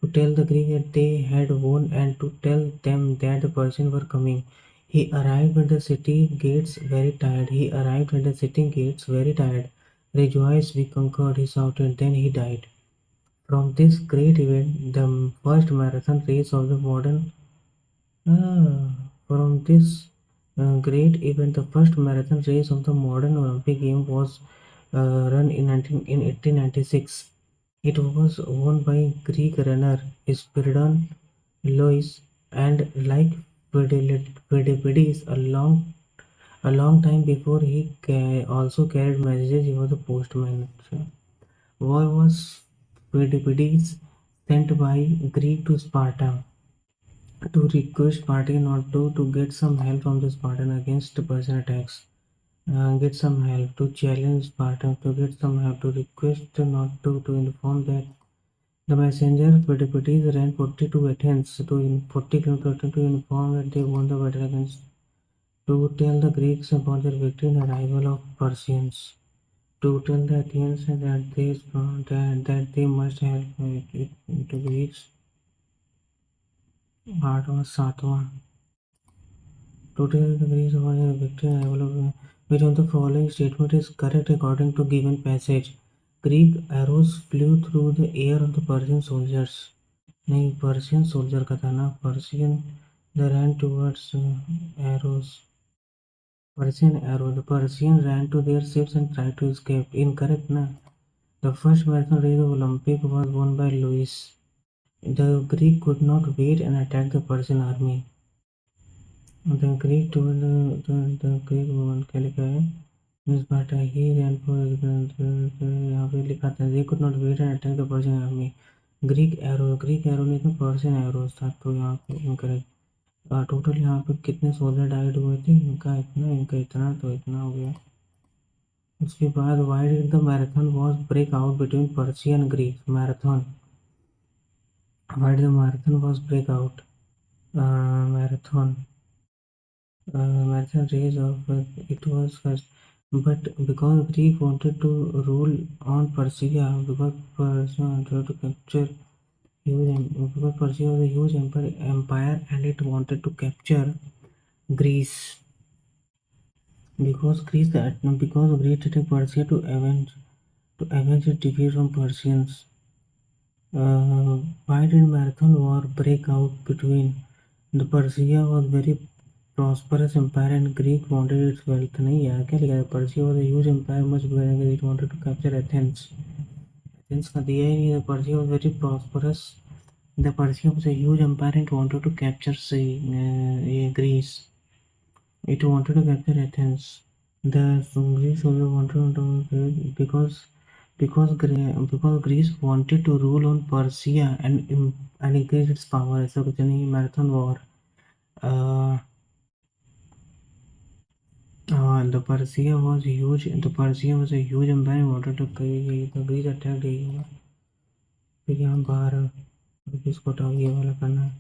to tell the Greek that they had won and to tell them that the Persians were coming. He arrived at the city gates very tired. Rejoice, we conquered, he shouted. Then he died. From this great event, the first marathon race of the modern Ah, from this great event, the first marathon race of the modern Olympic game was run in 1896. It was won by Greek runner Spiridon Lois, and like Pheidippides, a long time before he also carried messages. He was a postman. So, why was Pheidippides sent by Greek to Sparta? To request Spartan not to get some help from the Spartan against the Persian attacks. Get some help to challenge Spartan to get some help to request not to inform that the messenger Pheidippides ran 40 to Athens to 40 kilometers to inform that they won the battle against to tell the Greeks about their victory and arrival of Persians. To tell the Athenians that they must help the Greeks. 8वां 7वां. Total degrees of victory and development. Which of the following statement is correct according to given passage? Greek arrows flew through the air of the Persian soldiers. नहीं, Persian soldier का था ना, Persian the rain towards arrows. Persian arrow. The Persian ran to their ships and tried to escape. Incorrect na. The first marathon race of Olympic was won by Louis. The Greek could not wait and attacked the Persian army. The Greek told the Greek woman क्या लिखा है? Miss Bata, he ran for यहाँ पे लिखा था they could not wait and attack the Persian army. Greek arrow नहीं था, Persian arrows था, तो यहाँ पे incorrect. टोटल यहाँ पे कितने सोल्जर डाइड हुए थे? इनका इतना तो इतना हो गया. उसके बाद why did the marathon was break out between Persia and Greece? Marathon. Why did the marathon was break out? Marathon race of it was first, but because Greek wanted to rule on Persia, because Persia wanted to capture because Persia was a huge empire and it wanted to capture Greece. Because Greece attacked Persia to avenge its defeat from Persians. Why did Marathon War break out between the Persia was very prosperous empire and Greek wanted its wealth? नहीं यार, क्या लिखा है? Persia was a huge empire much bigger and Greek wanted to capture Athens. Athens का दिया ही नहीं. The Persia was very prosperous. The Persia was a huge empire and wanted to capture Greece. It wanted to capture Athens. The Greece also wanted to because Greece wanted to rule on Persia and increase its power. ऐसा कुछ नहीं. Marathon War. The Persia was huge. The Persia was a huge empire and wanted to the Greece attacked यही होगा. फिर यहाँ बाहर किसको हटाओ, ये वाला करना है.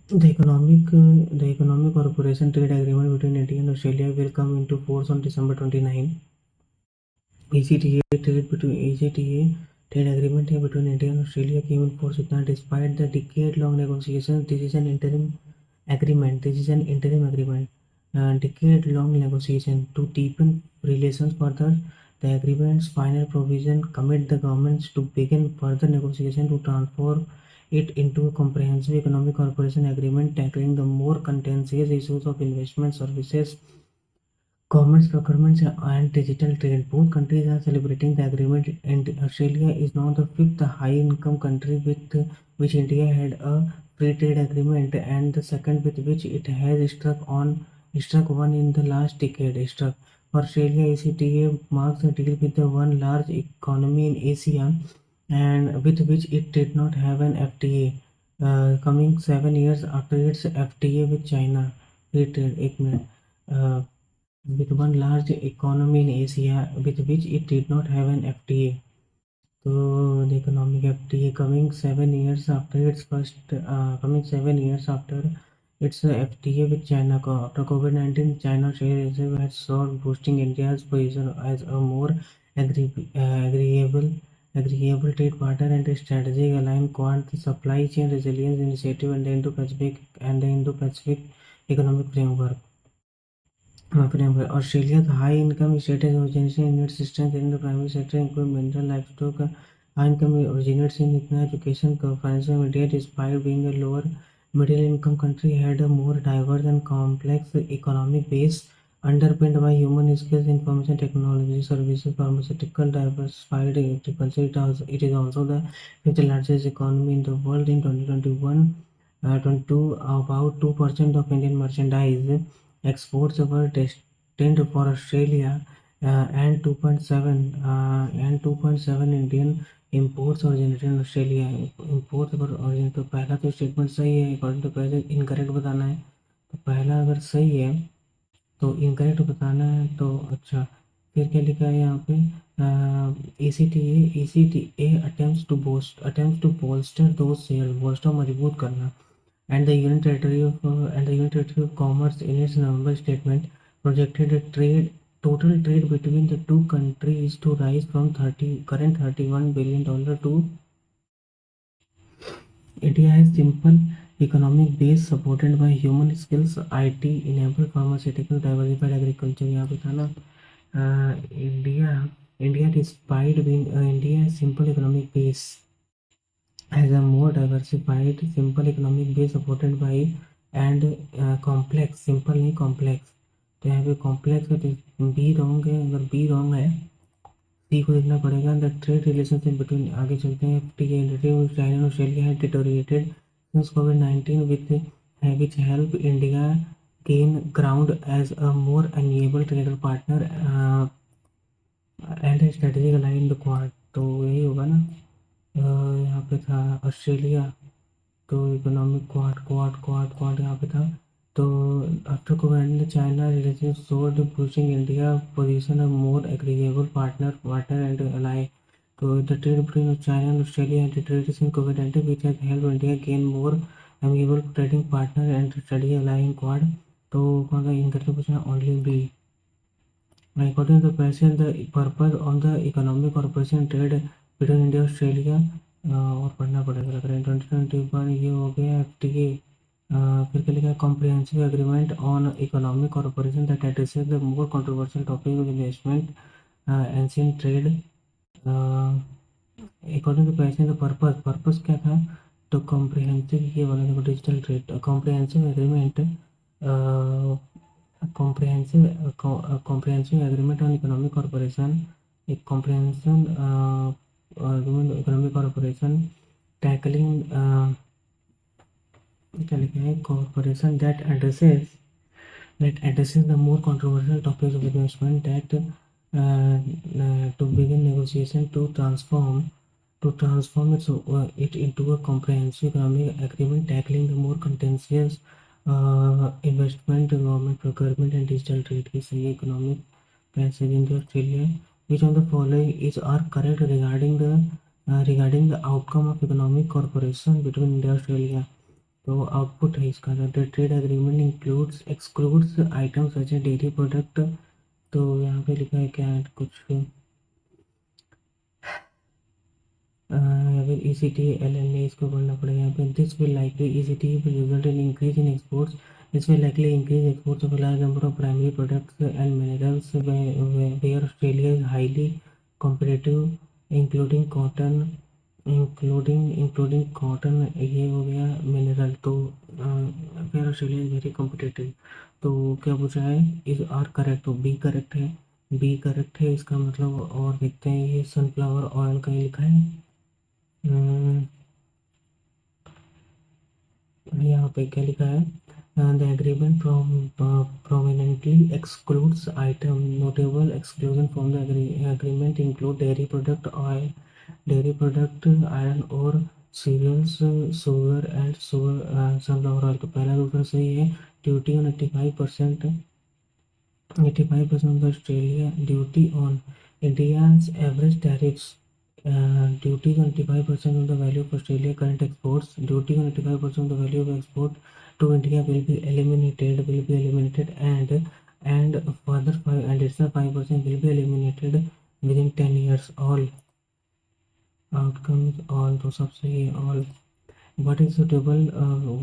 The Economic Cooperation Trade Agreement between India and Australia will come into force on December 29. ECTA trade agreement between India and Australia came in force despite the decade-long negotiations. This is an interim agreement. Decade-long negotiation to deepen relations further. The agreement's final provision commit the governments to begin further negotiation to transform it into a comprehensive economic cooperation agreement tackling the more contentious issues of investment, services, governments, procurement, and digital trade. Both countries are celebrating the agreement, and Australia is now the fifth high-income country with which India had a free trade agreement, and the second with which it has struck one in the last decade. For Australia, ACTA marks a deal with the one large economy in Asia, and with which it did not have an FTA. Coming 7 years after its FTA with China. Free trade. एक minute. With one large economy in Asia with which it did not have an FTA. So the economic FTA coming 7 years after its FTA with China. After COVID-19, China share reserve has sought boosting India's position as a more agreeable trade partner and a strategic aligned quad the supply chain resilience initiative and the Indo-Pacific economic framework. Australia's high-income status originates in its strength in the primary sector, including mineral, livestock. High-income originates in its education, financial media, despite being a lower middle-income country, had a more diverse and complex economic base underpinned by human skills, information technology, services, pharmaceutical, diversified agriculture. It is also the fifth largest economy in the world in 2021. 22 about 2% of Indian merchandise exports were destined for Australia, and 2.7 Indian imports originated in Australia. Imports were originated. तो पहला तो statement सही है, according to पहले incorrect बताना है. तो पहला अगर सही है तो इनकरेक्ट बताना है. तो अच्छा, फिर क्या लिखा है यहाँ पे? ECTA attempts to bolster those shares, bolster मजबूत करना. And the Union Territory of Commerce in its November statement projected total trade between the two countries to rise from $31 billion to India has economic base supported by human skills, IT enabled pharmaceutical diversified agriculture. यहाँ पे था ना India despite being India simple economic base has a more diversified simple economic base supported by and complex simple नहीं complex। तो यहाँ पे complex है तो बी रॉन्ग है, अगर बी रॉन्ग है सी को देखना पड़ेगा। द ट्रेड रिलेशनशिप बिटवीन, आगे चलते हैं, FTA inter trade China and Australia है डिटोरिएटेड सिंस कोविड-19 with which help India gain ground as a more enable trader partner and strategic align the quad. तो यही होगा ना। यहाँ पे था ऑस्ट्रेलिया, तो economic quad quad quad quad यहाँ पे था। तो after COVID China relation soured pushing India position a more agreeable partner and ally. तो the trade between China and Australia and trade in covid which has helped India gain more amiable trading partner and study allying quad। तो कौन सा इन करके पूछना, only B. According to the question, the purpose of the economic cooperation trade between India और Australia और पढ़ना पड़ेगा लग रहा है। 2021 ये हो गया FTA। फिर क्या लिखा है, comprehensive agreement on economic corporation that addresses the more controversial topic of investment ancient trade. According to question the purpose क्या था, तो कॉम्प्रिहेंसिव ये वाला देखो digital trade comprehensive agreement comprehensive agreement on economic cooperation, a comprehensive agreement on economic cooperation tackling क्या लिखा है, cooperation that addresses the more controversial topics of investment that to begin negotiation to transform it into a comprehensive economic agreement tackling the more contentious investment, government procurement and digital trade की सही economic passage in the Australia। Which of the following is are correct regarding the outcome of economic cooperation between India and Australia। तो output है इसका, the trade agreement includes excludes item such A dairy product. तो यहाँ पे लिखा है क्या कुछ अगर ECT LNA इसको पढ़ना पड़ेगा यहाँ पे। This will likely ECT will result in increase in exports। This will likely increase exports of a large number of primary products and minerals where Australia is highly competitive including cotton ये हो गया mineral. तो where Australia is very competitive। तो क्या पूछा है, is are correct, तो B correct है, बी करेक्ट है इसका मतलब। और देखते हैं ये सनफ्लावर ऑयल का ही लिखा है। यहाँ पे क्या लिखा है, the agreement prominently excludes item notable exclusion from the agreement include dairy product oil, dairy product iron ore, cereals, sugar and sunflower oil। तो पहला दूसरा सही है। Duty on 85% of the Australia duty on India's average tariffs। Duty on 85% of the value of Australia current exports, duty on 85% of the value of export to India will be eliminated and further additional 5% will be eliminated within 10 years। All outcomes all, तो सबसे ये all। What is suitable?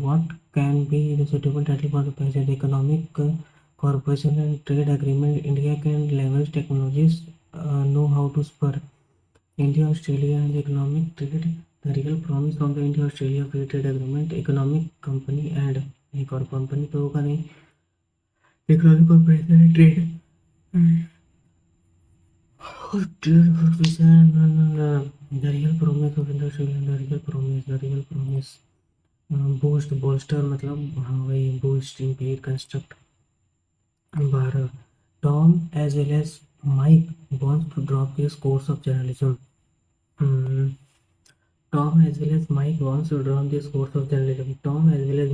What can be the suitable title for the passage? Economic cooperation and trade agreement. India can leverage technologies know how to spur India Australia and economic trade। The real promise of the India Australia free trade agreement। Economic company and एक और company तो होगा नहीं, economic corporation and trade the real promise of India Australia, the real promise boost booster मतलब हाँ वही boost impede construct. 12 Tom as well as Mike wants to drop his course of journalism। Tom as well as Mike wants to drop this course of journalism। Tom as well as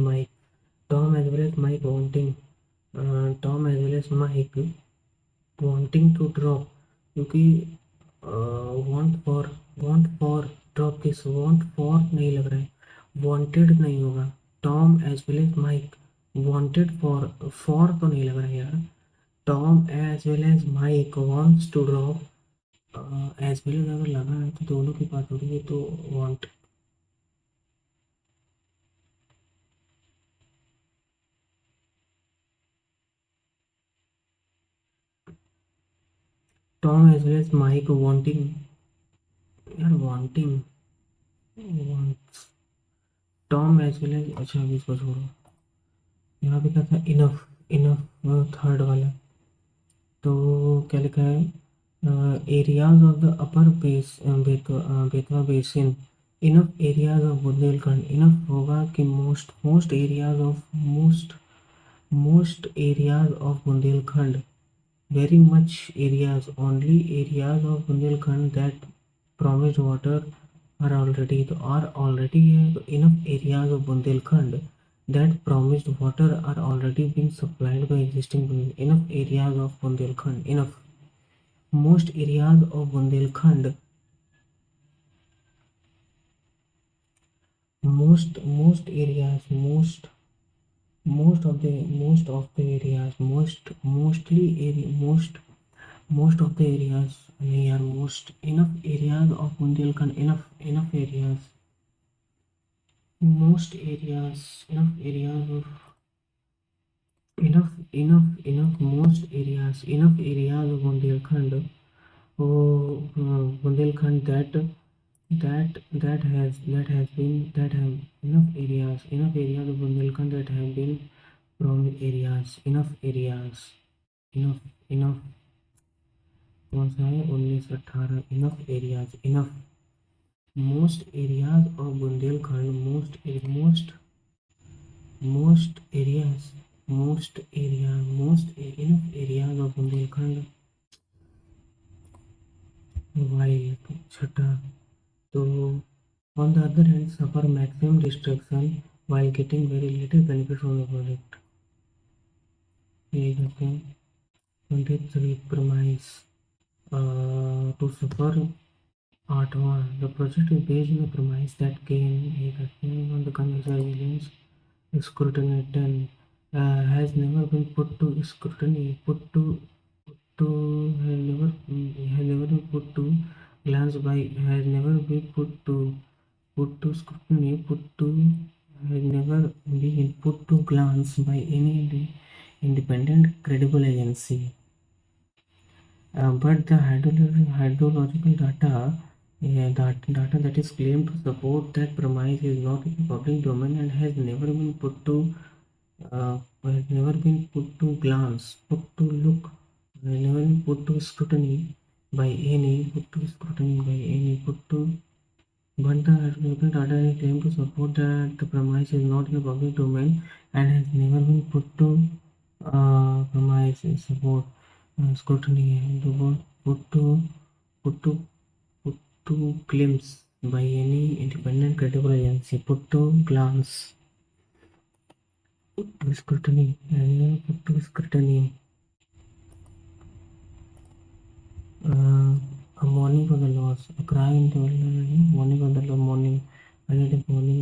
Mike wanting Tom as well as Mike wanting to drop, क्योंकि want for drop this, want for नहीं लग रहा है, wanted नहीं होगा। Tom as well as Mike wanted for तो नहीं लग रहा है यार। Tom as well as Mike wants to drop as well as अगर लगा है तो दोनों की बात हो रही है, तो want। Tom as well as Mike wanting wants Tom as well as, अच्छा अभी इसको छोड़ो, यहाँ पे क्या था, इनफ थर्ड वाला, तो क्या लिखा है, areas of the upper Betwa basin, enough areas of Bundelkhand, enough होगा कि most areas of most areas of Bundelkhand, very much areas, only areas of Bundelkhand that promised water are already, तो are already है, तो enough areas of Bundelkhand that promised water are already being supplied by existing enough areas of Bundelkhand, enough most areas of Bundelkhand, most areas, most of the areas, mostly area, most of the areas, नहीं यार, most enough areas of Bundelkhand, enough areas, most areas, enough areas of enough most areas, enough areas of Bundelkhand, Bundelkhand that has been, that have enough areas of Bundelkhand that have been promised areas, enough कौन सा है, 1918, enough areas, enough most areas of Bundelkhand, most enough areas of Bundelkhand, while छठा, तो on the other hand suffer maximum destruction while getting very little benefit from the project, यही कहते हैं 23 premise to suffer आठवां, the project is based on the premise that gain on the conventional resilience scrutiny 10 has never been put to scrutiny, has never been put to glance by, has never been put to scrutiny, has never been put to glance by any independent credible agency. But the hydrological data that is claimed to support that premise is not in the public domain and has never been put to glance, put to look, never been put to scrutiny by any, but the hydrological data is claimed to support that the premise is not in the public domain and has never been put to premise support scrutiny, put to claims by any independent credible agency, put to glance, put to scrutiny, a morning for the loss, a cry in the morning for the morning, I had a morning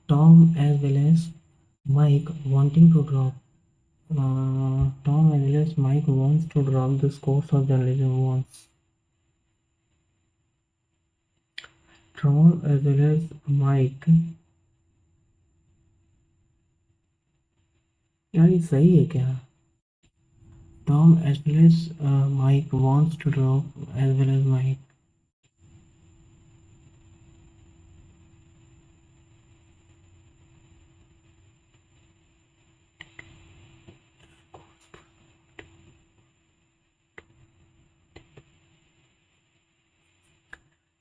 Tom as well as Mike wanting to drop. Tom as well as Mike wants to drop the scores of journalism once. Tom as well as Mike, यार ये सही है क्या? Tom as well as Mike wants to drop as well as Mike.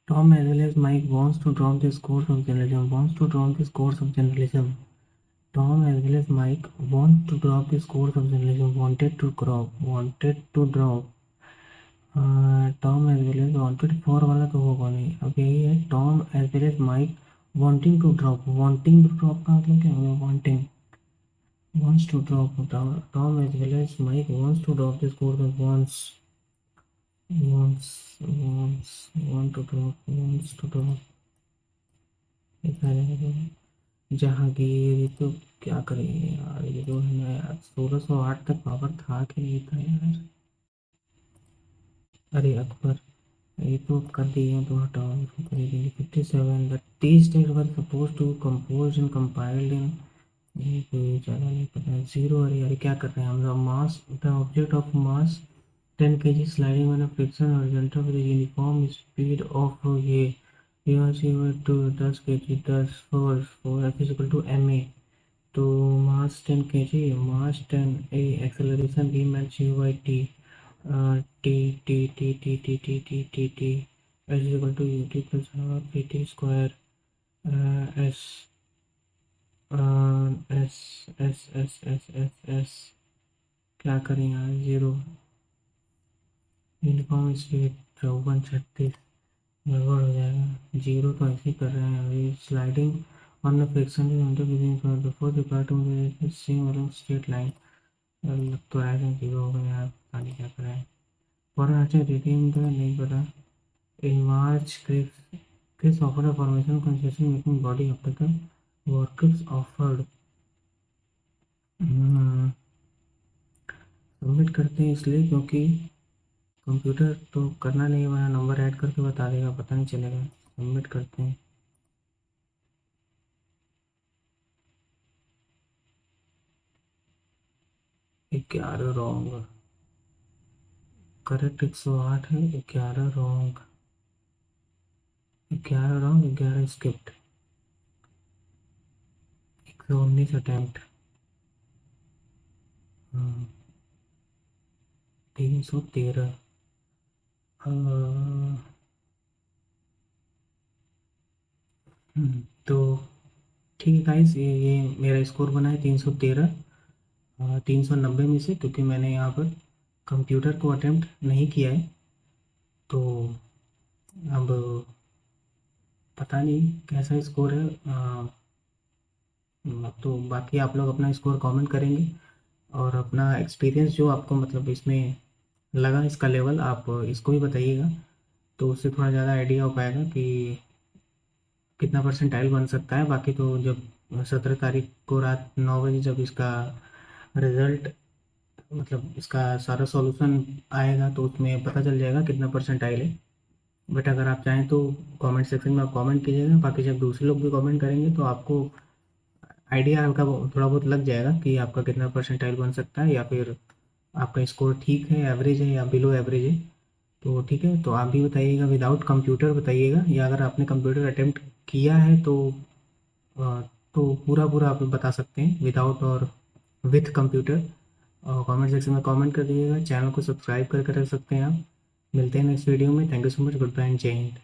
Tom as well as Mike wants to drop this course of journalism. Tom as well as Mike wants to drop this course of journalism. Wanted to drop. Tom as well as wanted 4 वाला तो होगा नहीं. अब यही है Tom as well as Mike wanting to drop का मतलब क्या होगा? wants to drop. Tom as well as Mike wants to drop this course of wants to drop. Jahangir, ये तो क्या करेंगे यार, ये तो है ना यार, 1608 तक पावर था कि नहीं था यार. अरे अकबर, ये तो कर दिए तो हटाओ, इसको कर देंगे. 57 the tea states were supposed to composed and compiled in ये कोई ज़्यादा नहीं पता है। जीरो, अरे यार क्या कर रहे हैं हम लोग। Mass, the object of mass 10 kg sliding on a friction horizontal with a uniform speed of ये यहाँ से to 10 kg 10 4 F is equal to ma। तो मास 10 kg, mass 10 a, acceleration v max u by t, t t t t t t t t t s is equal to ut plus half pt square, s S S S S S S क्या करें यार। Zero, uniform speed 5436, गड़बड़ हो जाएगा। Zero तो ऐसे ही कर रहे हैं अभी। Sliding on the friction is under within for the fourth department same along straight line. लग तो रहा है जीरो हो गया यार, पता नहीं क्या कर रहा है। फॉर रेडियम का नहीं पता। In March Chris offer the formation concession making body after the workers offered. Submit करते हैं इसलिए क्योंकि कंप्यूटर तो करना नहीं है, वरना नंबर ऐड करके बता देगा, पता नहीं चलेगा। सबमिट करते हैं। 11 रॉन्ग, करेक्ट 108 है। 11 रॉन्ग, 11 रॉन्ग, 11 स्किप्ट, 119 अटैम्प्ट। 313। तो ठीक है गाइस, ये मेरा स्कोर बना है 313, 390 में से, क्योंकि मैंने यहाँ पर कंप्यूटर को अटेम्प्ट नहीं किया है। तो अब पता नहीं कैसा स्कोर है। तो बाकी आप लोग अपना स्कोर कमेंट करेंगे, और अपना एक्सपीरियंस जो आपको मतलब इसमें लगा, इसका लेवल, आप इसको भी बताइएगा। तो उससे थोड़ा ज़्यादा आइडिया हो पाएगा कि कितना परसेंटाइल बन सकता है। बाकी तो जब 17 तारीख को रात 9 बजे जब इसका रिज़ल्ट, मतलब इसका सारा सॉल्यूशन आएगा, तो उसमें पता चल जाएगा कितना परसेंटाइल है। बट अगर आप चाहें तो कमेंट सेक्शन में आप कमेंट कीजिएगा। बाकी जब दूसरे लोग भी कमेंट करेंगे तो आपको आइडिया हल्का थोड़ा बहुत लग जाएगा कि आपका कितना परसेंटाइल बन सकता है, या फिर आपका स्कोर ठीक है, एवरेज है, या बिलो एवरेज है। तो ठीक है, तो आप भी बताइएगा। विदाउट कंप्यूटर बताइएगा, या अगर आपने कंप्यूटर अटेम्प्ट किया है तो पूरा पूरा आप बता सकते हैं, विदाउट और विथ कंप्यूटर। और कमेंट सेक्शन में कमेंट कर दीजिएगा। चैनल को सब्सक्राइब करके रख सकते हैं आप। मिलते हैं नेक्स्ट वीडियो में। Thank you so much. Goodbye and जय हिंद।